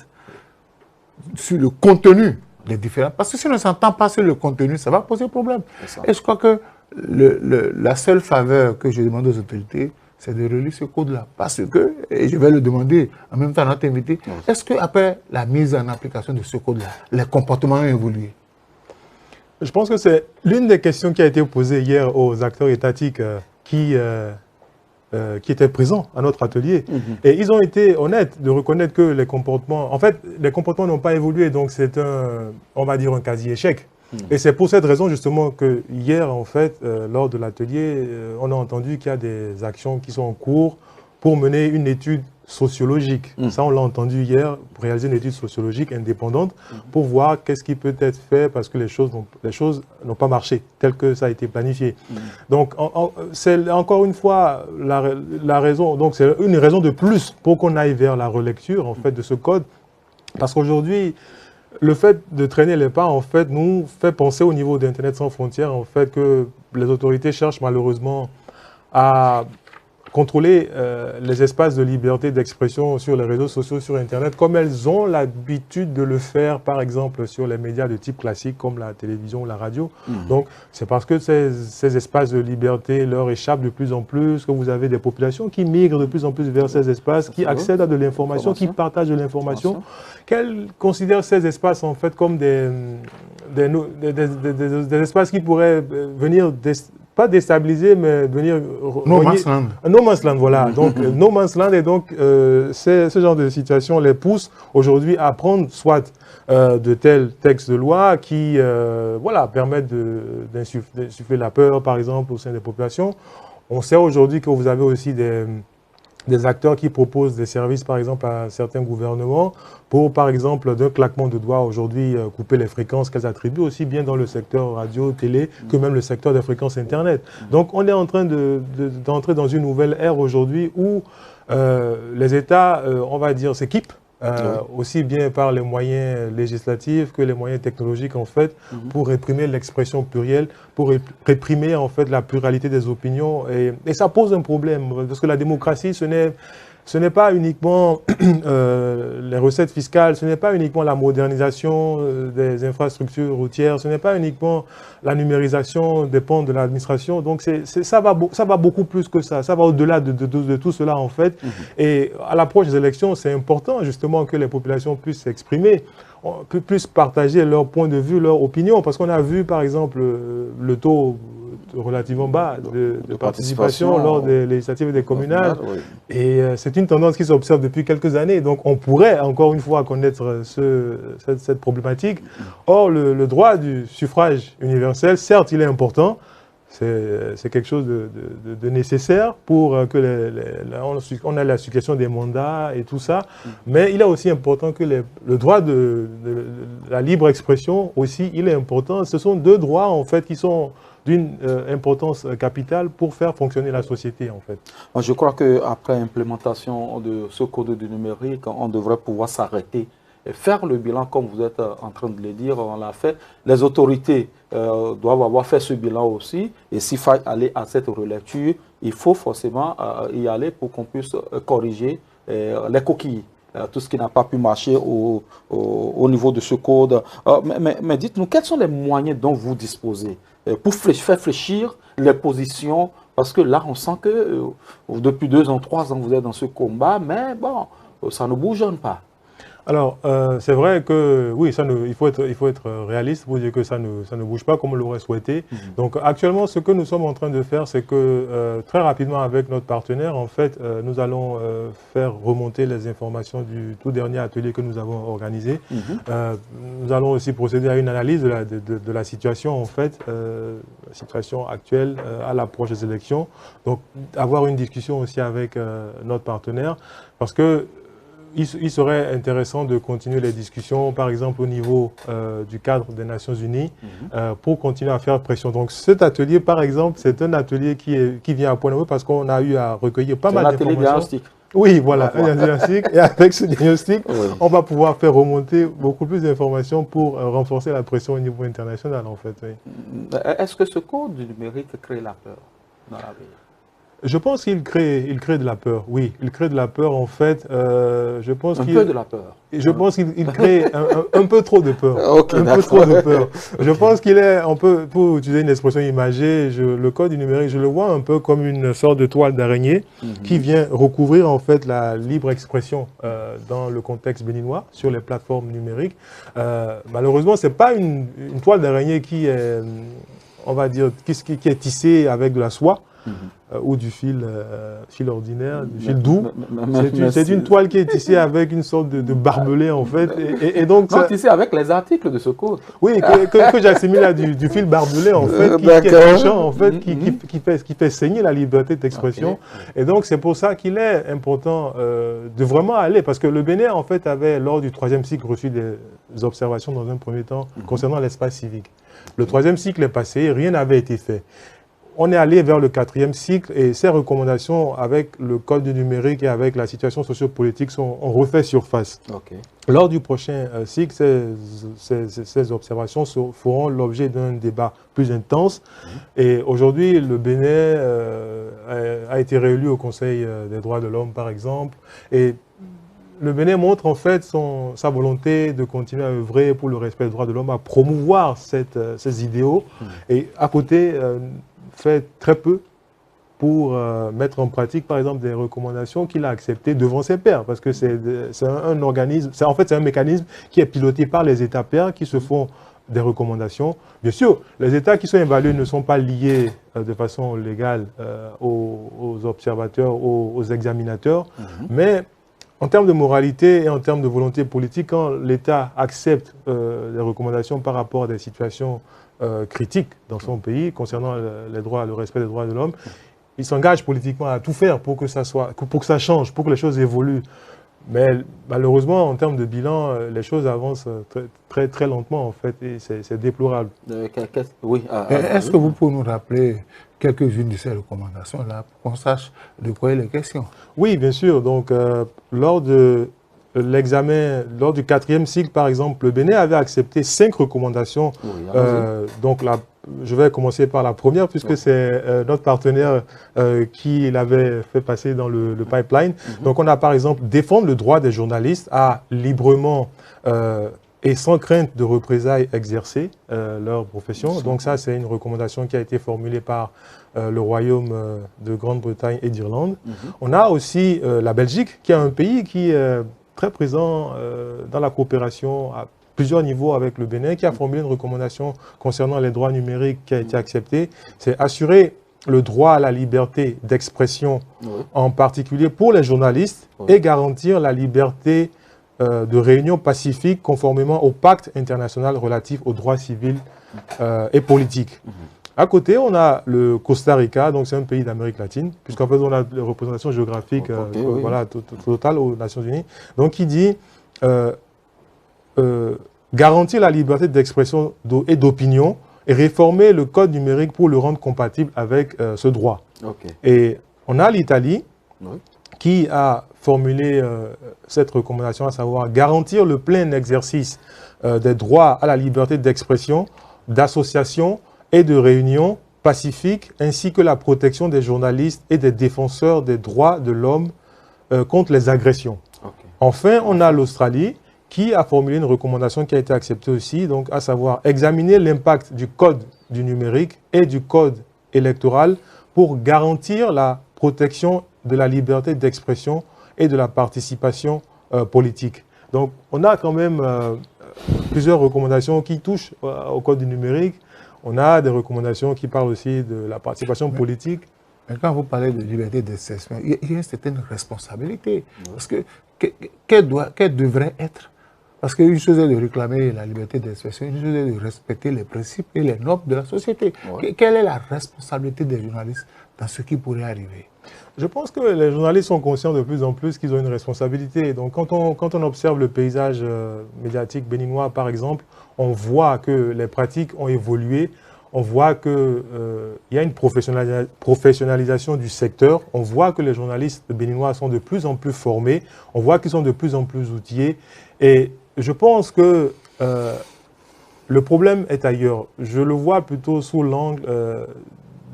sur le contenu des différents. Parce que si on ne s'entend pas sur le contenu, ça va poser problème. Et je crois que la seule faveur que je demande aux autorités, c'est de relire ce code-là. Parce que, et je vais le demander en même temps à notre invité, est-ce qu'après la mise en application de ce code-là, les comportements ont évolué? Je pense que c'est l'une des questions qui a été posée hier aux acteurs étatiques qui étaient présents à notre atelier. Et ils ont été honnêtes de reconnaître que les comportements, en fait, les comportements n'ont pas évolué, donc c'est on va dire un quasi-échec. Et c'est pour cette raison justement que hier, en fait, lors de l'atelier, on a entendu qu'il y a des actions qui sont en cours pour mener une étude sociologique. Ça, on l'a entendu hier, pour réaliser une étude sociologique indépendante pour voir qu'est-ce qui peut être fait parce que les choses n'ont pas marché tel que ça a été planifié. Donc, c'est encore une fois la raison, donc c'est une raison de plus pour qu'on aille vers la relecture, en fait, de ce code. Parce qu'aujourd'hui, le fait de traîner les pas, en fait, nous fait penser au niveau d'Internet sans frontières, en fait, que les autorités cherchent malheureusement à contrôler les espaces de liberté d'expression sur les réseaux sociaux, sur Internet, comme elles ont l'habitude de le faire, par exemple, sur les médias de type classique, comme la télévision ou la radio. Donc, c'est parce que ces espaces de liberté leur échappent de plus en plus, que vous avez des populations qui migrent de plus en plus vers ces espaces, qui accèdent à de l'information, qui partagent de l'information, qu'elles considèrent ces espaces, en fait, comme des espaces qui pourraient venir pas déstabiliser, mais venir... No Man's Land. No Man's Land, voilà. Donc, No Man's Land, et donc, ce genre de situation les pousse aujourd'hui à prendre soit de tels textes de loi qui, voilà, permettent d'insuffler la peur, par exemple, au sein des populations. On sait aujourd'hui que vous avez aussi des acteurs qui proposent des services, par exemple, à certains gouvernements pour, par exemple, d'un claquement de doigts aujourd'hui, couper les fréquences qu'elles attribuent aussi bien dans le secteur radio, télé, que même le secteur des fréquences Internet. Donc, on est en train d'entrer dans une nouvelle ère aujourd'hui où les États, on va dire, s'équipent, aussi bien par les moyens législatifs que les moyens technologiques, en fait, pour réprimer l'expression plurielle, pour réprimer, en fait, la pluralité des opinions. Et ça pose un problème, parce que la démocratie, ce ce n'est pas uniquement les recettes fiscales, ce n'est pas uniquement la modernisation des infrastructures routières, ce n'est pas uniquement la numérisation des pans de l'administration. Donc ça va beaucoup plus que ça. Ça va au-delà de tout cela en fait. Et à l'approche des élections, c'est important justement que les populations puissent s'exprimer, puissent partager leur point de vue, leur opinion. Parce qu'on a vu par exemple le taux relativement bas de participation lors des législatives et des communales. Oui. Et c'est une tendance qui s'observe depuis quelques années. Donc on pourrait encore une fois connaître cette problématique. Or, le droit du suffrage universel, certes, il est important. C'est quelque chose de nécessaire pour que on a la succession des mandats et tout ça. Mais il est aussi important que le droit de la libre expression aussi, il est important. Ce sont deux droits en fait qui sont d'une importance capitale pour faire fonctionner la société en fait. Je crois qu'après l'implémentation de ce code du numérique, on devrait pouvoir s'arrêter et faire le bilan comme vous êtes en train de le dire, on l'a fait. Les autorités doivent avoir fait ce bilan aussi et s'il faut aller à cette relecture, il faut forcément y aller pour qu'on puisse corriger les coquilles. Tout ce qui n'a pas pu marcher au niveau de ce code. Mais dites-nous, quels sont les moyens dont vous disposez pour faire fléchir les positions? Parce que là, on sent que depuis 2 ans, 3 ans, vous êtes dans ce combat, mais bon, ça ne bougeonne pas. Alors, c'est vrai que, oui, il faut être réaliste pour dire que ça ne bouge pas comme on l'aurait souhaité. Donc, actuellement, ce que nous sommes en train de faire, c'est que très rapidement, avec notre partenaire, en fait, nous allons faire remonter les informations du tout dernier atelier que nous avons organisé. Nous allons aussi procéder à une analyse de la situation, en fait, la situation actuelle à l'approche des élections. Donc, avoir une discussion aussi avec notre partenaire, parce que il serait intéressant de continuer les discussions, par exemple au niveau du cadre des Nations Unies, pour continuer à faire pression. Donc cet atelier, par exemple, c'est un atelier qui vient à point nommé parce qu'on a eu à recueillir pas mal d'informations. Un atelier diagnostic. Oui, voilà, un diagnostic. Et avec ce diagnostic, on va pouvoir faire remonter beaucoup plus d'informations pour renforcer la pression au niveau international, en fait. Oui. Est-ce que ce code du numérique crée la peur dans la vie? Je pense qu'il crée de la peur, oui. Il crée de la peur, en fait. Je pense un peu de la peur. Je pense qu'il crée un peu trop de peur. Okay, un peu trop de peur. Je pense qu'il est un peu, pour utiliser une expression imagée, le code du numérique, je le vois un peu comme une sorte de toile d'araignée qui vient recouvrir, en fait, la libre expression dans le contexte béninois, sur les plateformes numériques. Malheureusement, ce n'est pas une toile d'araignée qui est, on va dire, qui est tissée avec de la soie. Ou du fil ordinaire, du fil doux. C'est une toile qui est tissée avec une sorte de barbelé, en fait. Et donc, non, tissée avec les articles de ce code. Oui, que j'assimile à du fil barbelé, en fait, qui est touchant, en fait, qui fait saigner la liberté d'expression. Et donc, c'est pour ça qu'il est important de vraiment aller, parce que le Bénin, en fait, avait, lors du 3e cycle, reçu des observations dans un premier temps concernant l'espace civique. Le 3e cycle est passé, rien n'avait été fait. On est allé vers le 4e cycle et ces recommandations avec le code du numérique et avec la situation sociopolitique ont refait surface. Lors du prochain cycle, ces observations feront l'objet d'un débat plus intense. Et aujourd'hui, le Bénin a été réélu au Conseil des droits de l'homme, par exemple. Et le Bénin montre en fait sa volonté de continuer à œuvrer pour le respect des droits de l'homme, à promouvoir ces idéaux. Et à côté, fait très peu pour mettre en pratique, par exemple, des recommandations qu'il a acceptées devant ses pairs, parce que c'est un organisme, en fait, c'est un mécanisme qui est piloté par les États pairs qui se font des recommandations. Bien sûr, les États qui sont évalués ne sont pas liés de façon légale aux observateurs, aux examinateurs, mais en termes de moralité et en termes de volonté politique, quand l'État accepte des recommandations par rapport à des situations critiques dans son pays concernant le respect des droits de l'homme, il s'engage politiquement à tout faire pour que ça change, pour que les choses évoluent. Mais malheureusement, en termes de bilan, les choses avancent très lentement, en fait, et c'est déplorable. Oui. Est-ce que vous pouvez nous rappeler quelques-unes de ces recommandations-là pour qu'on sache de quoi il est question? Oui, bien sûr. Donc, lors de l'examen, lors du 4e cycle, par exemple, le Bénin avait accepté 5 recommandations. Oui, donc, je vais commencer par la première, puisque c'est notre partenaire qui l'avait fait passer dans le pipeline. Donc, on a par exemple défendre le droit des journalistes à librement et sans crainte de représailles exercer leur profession. Donc ça, c'est une recommandation qui a été formulée par le Royaume de Grande-Bretagne et d'Irlande. On a aussi la Belgique, qui est un pays qui est très présent dans la coopération à plusieurs niveaux avec le Bénin, qui a formulé une recommandation concernant les droits numériques qui a été acceptée. C'est assurer le droit à la liberté d'expression, en particulier pour les journalistes, et garantir la liberté de réunion pacifique conformément au pacte international relatif aux droits civils et politiques. À côté, on a le Costa Rica, donc c'est un pays d'Amérique latine, puisqu'en fait, on a la représentation géographique voilà, totale aux Nations Unies. Donc, qui dit garantir la liberté d'expression et d'opinion et réformer le code numérique pour le rendre compatible avec ce droit. Et on a l'Italie qui a formulé cette recommandation, à savoir garantir le plein exercice des droits à la liberté d'expression, d'association et de réunion pacifique, ainsi que la protection des journalistes et des défenseurs des droits de l'homme contre les agressions. Enfin, on a l'Australie qui a formulé une recommandation qui a été acceptée aussi, donc à savoir examiner l'impact du code du numérique et du code électoral pour garantir la protection de la liberté d'expression et de la participation politique. Donc, on a quand même plusieurs recommandations qui touchent au code du numérique. On a des recommandations qui parlent aussi de la participation politique. Mais quand vous parlez de liberté d'expression, il y a une certaine responsabilité. Parce que, quelle devrait être? Parce qu'une chose est de réclamer la liberté d'expression, une chose est de respecter les principes et les normes de la société. Quelle est la responsabilité des journalistes dans ce qui pourrait arriver? Je pense que les journalistes sont conscients de plus en plus qu'ils ont une responsabilité. Donc quand on observe le paysage médiatique béninois, par exemple, on voit que les pratiques ont évolué, on voit qu'il y a une professionnalisation du secteur, on voit que les journalistes béninois sont de plus en plus formés, on voit qu'ils sont de plus en plus outillés. Et je pense que le problème est ailleurs. Je le vois plutôt sous l'angle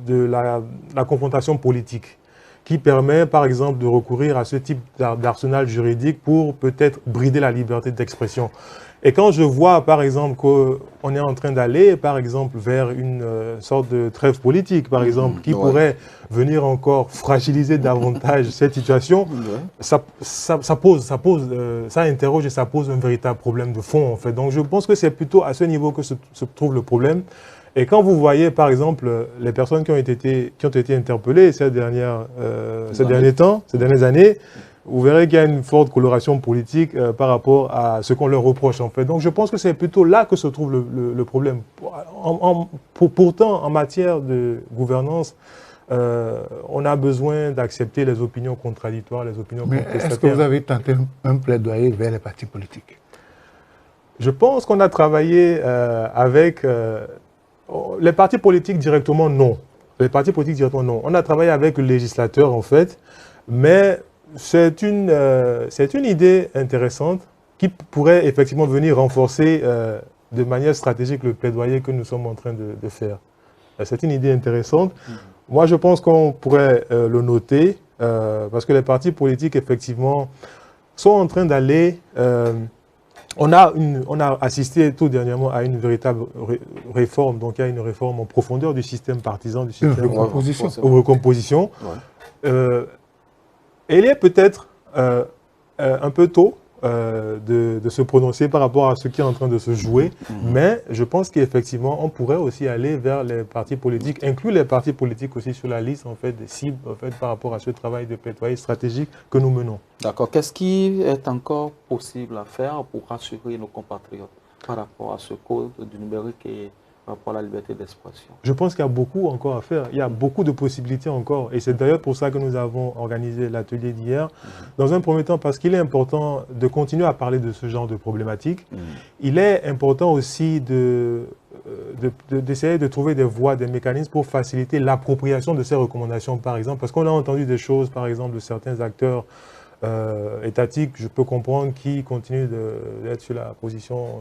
de la confrontation politique, qui permet, par exemple, de recourir à ce type d'arsenal juridique pour peut-être brider la liberté d'expression. Et quand je vois, par exemple, qu'on est en train d'aller, par exemple, vers une sorte de trêve politique, par exemple, qui pourrait venir encore fragiliser davantage cette situation, ça interroge et ça pose un véritable problème de fond, en fait. Donc, je pense que c'est plutôt à ce niveau que se trouve le problème. Et quand vous voyez, par exemple, les personnes qui ont été interpellées ces derniers années, vous verrez qu'il y a une forte coloration politique par rapport à ce qu'on leur reproche, en fait. Donc, je pense que c'est plutôt là que se trouve le problème. Pourtant, en matière de gouvernance, on a besoin d'accepter les opinions contradictoires, les opinions contestataires. Est-ce que vous avez tenté un plaidoyer vers les partis politiques? Je pense qu'on a travaillé avec... les partis politiques directement, non. Les partis politiques directement, non. On a travaillé avec le législateur, en fait, mais c'est une idée intéressante qui pourrait effectivement venir renforcer de manière stratégique le plaidoyer que nous sommes en train de faire. C'est une idée intéressante. Moi, je pense qu'on pourrait le noter parce que les partis politiques, effectivement, sont en train d'aller... On a assisté tout dernièrement à une véritable réforme, donc il y a une réforme en profondeur du système partisan, du système de recomposition. Et il est peut-être un peu tôt de se prononcer par rapport à ce qui est en train de se jouer, mais je pense qu'effectivement, on pourrait aussi aller vers les partis politiques, inclure les partis politiques aussi sur la liste en fait, des cibles en fait, par rapport à ce travail de plaidoyer stratégique que nous menons. D'accord. Qu'est-ce qui est encore possible à faire pour rassurer nos compatriotes par rapport à ce code du numérique et par rapport à la liberté d'expression? Je pense qu'il y a beaucoup encore à faire. Il y a beaucoup de possibilités encore. Et c'est d'ailleurs pour ça que nous avons organisé l'atelier d'hier. Dans un premier temps, parce qu'il est important de continuer à parler de ce genre de problématiques. Il est important aussi d'essayer de trouver des voies, des mécanismes pour faciliter l'appropriation de ces recommandations, par exemple. Parce qu'on a entendu des choses, par exemple, de certains acteurs étatique, je peux comprendre qu'ils continuent d'être sur la position,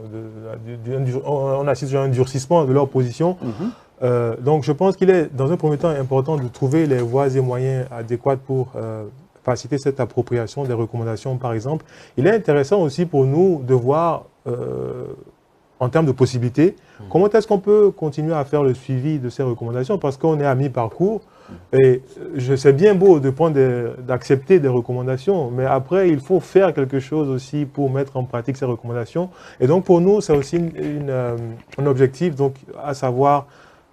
on assiste à un durcissement de leur position. Donc je pense qu'il est, dans un premier temps, important de trouver les voies et moyens adéquats pour faciliter cette appropriation des recommandations, par exemple. Il est intéressant aussi pour nous de voir, en termes de possibilités, comment est-ce qu'on peut continuer à faire le suivi de ces recommandations, parce qu'on est à mi-parcours. Et c'est bien beau de d'accepter des recommandations, mais après, il faut faire quelque chose aussi pour mettre en pratique ces recommandations. Et donc, pour nous, c'est aussi un objectif, donc, à savoir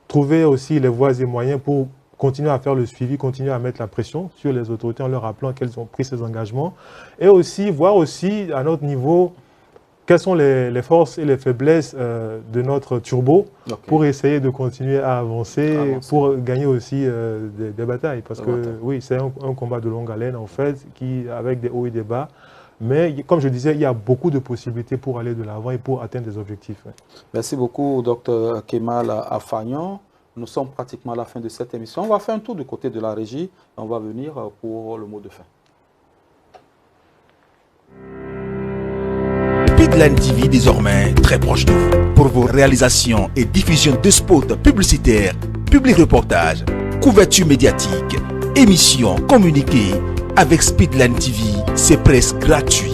trouver aussi les voies et moyens pour continuer à faire le suivi, continuer à mettre la pression sur les autorités en leur rappelant qu'elles ont pris ces engagements. Et aussi, voir aussi, à notre niveau, quelles sont les forces et les faiblesses de notre turbo pour essayer de continuer à avancer. Pour gagner aussi des batailles. Parce que oui, c'est un combat de longue haleine en fait, avec des hauts et des bas. Mais comme je disais, il y a beaucoup de possibilités pour aller de l'avant et pour atteindre des objectifs. Merci beaucoup, Dr Kemal Afagnon. Nous sommes pratiquement à la fin de cette émission. On va faire un tour du côté de la régie. On va venir pour le mot de fin. Speedline TV désormais très proche de vous. Pour vos réalisations et diffusion de spots publicitaires, publics reportages, couverture médiatique, émissions, communiqués, avec Speedline TV, c'est presque gratuit.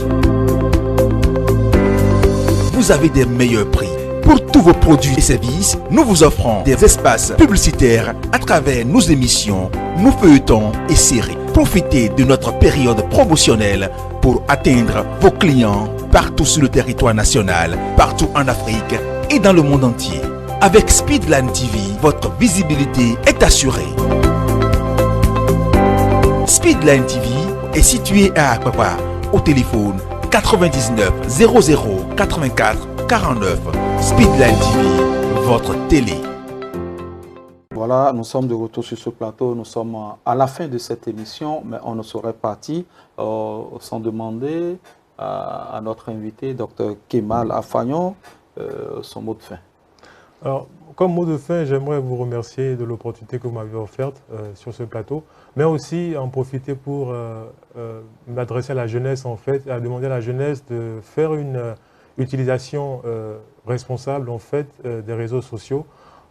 Vous avez des meilleurs prix. Pour tous vos produits et services, nous vous offrons des espaces publicitaires à travers nos émissions, nos feuilletons et séries. Profitez de notre période promotionnelle pour atteindre vos clients partout sur le territoire national, partout en Afrique et dans le monde entier. Avec Speedline TV, votre visibilité est assurée. Speedline TV est situé à Akpapa, au téléphone 99 00 84 49. Speedline TV, votre télé. Voilà, nous sommes de retour sur ce plateau. Nous sommes à la fin de cette émission, mais on ne serait parti sans demander à notre invité, Dr Kemal Afagnon, son mot de fin. Alors, comme mot de fin, j'aimerais vous remercier de l'opportunité que vous m'avez offerte sur ce plateau, mais aussi en profiter pour m'adresser à la jeunesse, en fait, à demander à la jeunesse de faire une utilisation responsable, en fait, des réseaux sociaux.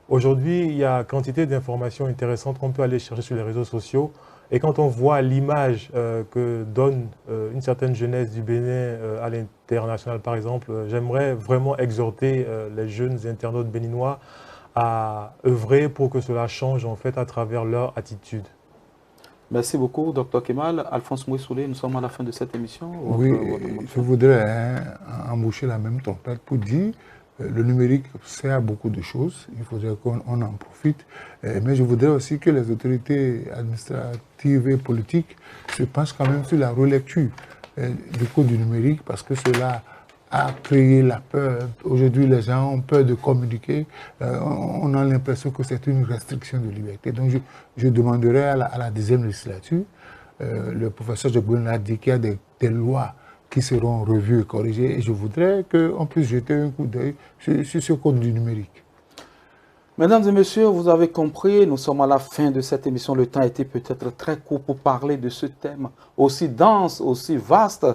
Aujourd'hui, il y a quantité d'informations intéressantes qu'on peut aller chercher sur les réseaux sociaux. Et quand on voit l'image que donne une certaine jeunesse du Bénin à l'international, par exemple, j'aimerais vraiment exhorter les jeunes internautes béninois à œuvrer pour que cela change en fait à travers leur attitude. Merci beaucoup, Dr Kemal. Alphonse Mouissoulé, nous sommes à la fin de cette émission. Oui, je voudrais embaucher la même trompette pour dire le numérique sert à beaucoup de choses, il faudrait qu'on en profite, mais je voudrais aussi que les autorités administratives et politiques se penchent quand même sur la relecture du code du numérique, parce que cela a créé la peur. Aujourd'hui, les gens ont peur de communiquer, on a l'impression que c'est une restriction de liberté. Donc je demanderais à la 10e législature, le professeur Jogboun a dit qu'il y a des lois qui seront revues et corrigées. Et je voudrais qu'on puisse jeter un coup d'œil sur ce code du numérique. Mesdames et messieurs, vous avez compris, nous sommes à la fin de cette émission. Le temps a été peut-être très court pour parler de ce thème aussi dense, aussi vaste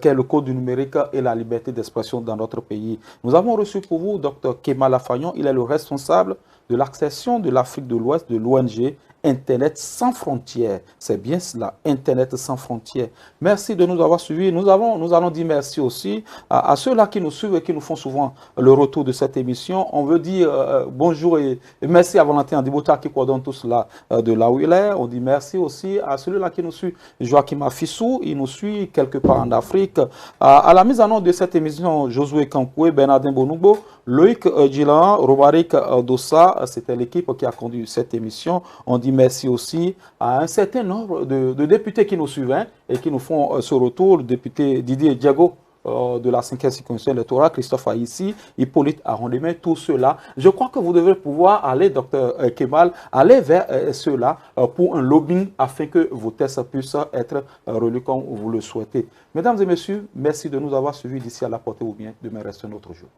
qu'est le code du numérique et la liberté d'expression dans notre pays. Nous avons reçu pour vous Dr Kemal Afagnon. Il est le responsable de l'accession de l'Afrique de l'Ouest de l'ONG Internet sans frontières. C'est bien cela, Internet sans frontières. Merci de nous avoir suivis. Nous allons dire merci aussi à ceux-là qui nous suivent et qui nous font souvent le retour de cette émission. On veut dire bonjour et merci à Valentin Andibota qui coordonne tout cela de là où il est. On dit merci aussi à celui-là qui nous suit, Joachim Afissou. Il nous suit quelque part en Afrique. À la mise en œuvre de cette émission, Josué Kankoué, Bernardin Bonoubo, Loïc Djilan, Romaric Dossa, c'était l'équipe qui a conduit cette émission. On dit merci aussi à un certain nombre de députés qui nous suivent et qui nous font ce retour. Le député Didier Diago de la 5e circonscription électorale, Christophe Aïssi, Hippolyte Arondemé, tout cela. Je crois que vous devez pouvoir aller, Dr Kemal, aller vers ceux-là pour un lobbying afin que vos tests puissent être relus comme vous le souhaitez. Mesdames et messieurs, merci de nous avoir suivis d'ici à la portée ou bien demain reste un autre jour.